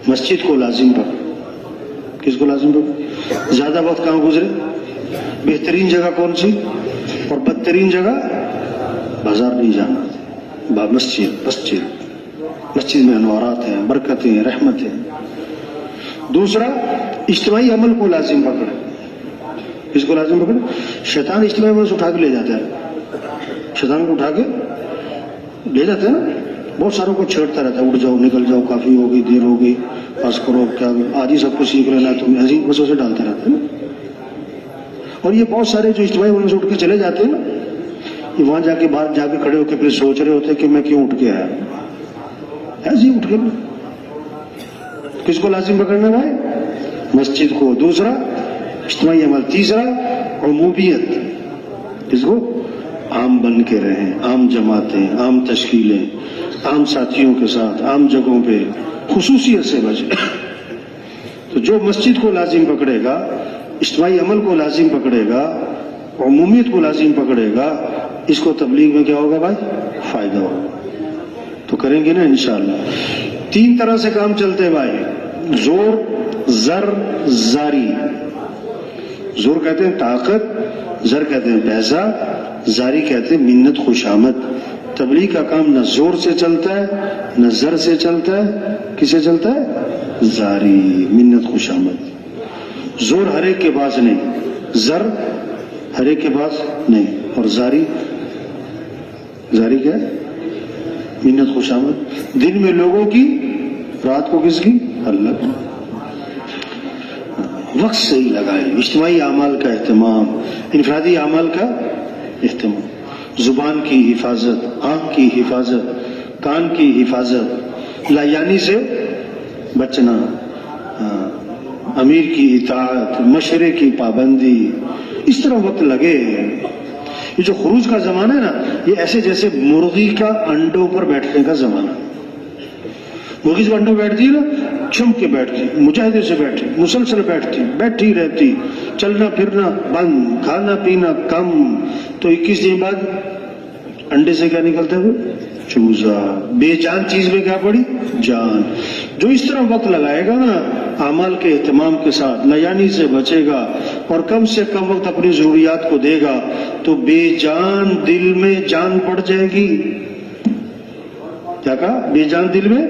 مسجد کو لازم پکڑ۔ کس کو لازم پکڑ؟ زیادہ وقت کہاں گزرے؟ بہترین جگہ کون سی اور بدترین جگہ؟ بازار نہیں جانا، مسجد مسجد مسجد میں انوارات ہیں، برکتیں ہیں، رحمتیں۔ دوسرا اجتماعی عمل کو لازم پکڑ۔ اس کو لازم پکڑ۔ شیطان اجتماعی عمل سے اٹھا کے لے جاتا ہے، شیطان کو اٹھا کے لے جاتا ہے نا، بہت ساروں کو چھیڑتا رہتا ہے، اٹھ جاؤ نکل جاؤ، کافی ہو گئی، دیر ہو گئی، بس کرو، کیا آج ہی سب کچھ سیکھ لینا تم، ایسی بس اسے ڈالتا رہتا ہے نا۔ اور یہ بہت سارے جو اجتماعی عمل سے اٹھ کے چلے جاتے ہیں نا، یہ وہاں جا کے باہر جا کے کھڑے ہو کے پھر سوچ رہے ہوتے کہ میں کیوں اٹھ کے آیا، ایسے ہی اٹھ کے۔ کس کو لازم پکڑنا بھائی؟ مسجد کو۔ دوسرا اجتماعی عمل۔ تیسرا عمومیت، اس کو عام بن کے رہیں، عام جماعتیں، عام تشکیلیں، عام ساتھیوں کے ساتھ، عام جگہوں پہ، خصوصیت سے بچے۔ تو جو مسجد کو لازم پکڑے گا، اجتماعی عمل کو لازم پکڑے گا، عمومیت کو لازم پکڑے گا، اس کو تبلیغ میں کیا ہوگا بھائی؟ فائدہ ہوگا۔ تو کریں گے نا انشاءاللہ۔ 3 طرح سے کام چلتے ہیں بھائی، زور، زر، زاری۔ زور کہتے ہیں طاقت، زر کہتے ہیں پیسہ، زاری کہتے ہیں منت خوشامد۔ تبلیغ کا کام نہ زور سے چلتا ہے نہ زر سے چلتا ہے، کس سے چلتا ہے؟ زاری، منت خوشامد۔ زور ہر ایک کے پاس نہیں، زر ہر ایک کے پاس نہیں، اور زاری کیا ہے؟ منت خوشامد۔ دن میں لوگوں کی، رات کو کس کی؟ اللہ کی۔ وقت صحیح لگائیں، اجتماعی اعمال کا اہتمام، انفرادی اعمال کا اہتمام، زبان کی حفاظت، آنکھ کی حفاظت، کان کی حفاظت، لایانی سے بچنا، امیر کی اطاعت، مشورے کی پابندی، اس طرح وقت لگے۔ یہ جو خروج کا زمانہ ہے نا، یہ ایسے جیسے مرغی کا انڈوں پر بیٹھنے کا زمانہ۔ مرغی جو انڈوں بیٹھتی ہے نا، چمک کے بیٹھتی، مجاہدے سے بیٹھتی، مسلسل بیٹھتی، بیٹھی رہتی، چلنا پھرنا بند، کھانا پینا کم، تو 21 دن بعد انڈے سے کیا نکلتا ہے؟ چوزا۔ بے جان چیز میں کیا پڑی؟ جان۔ جو اس طرح وقت لگائے گا نا اعمال کے اہتمام کے ساتھ، لیانی سے بچے گا اور کم سے کم وقت اپنی ضروریات کو دے گا، تو بے جان دل میں جان پڑ جائے گی۔ کیا کہا؟ بے جان دل میں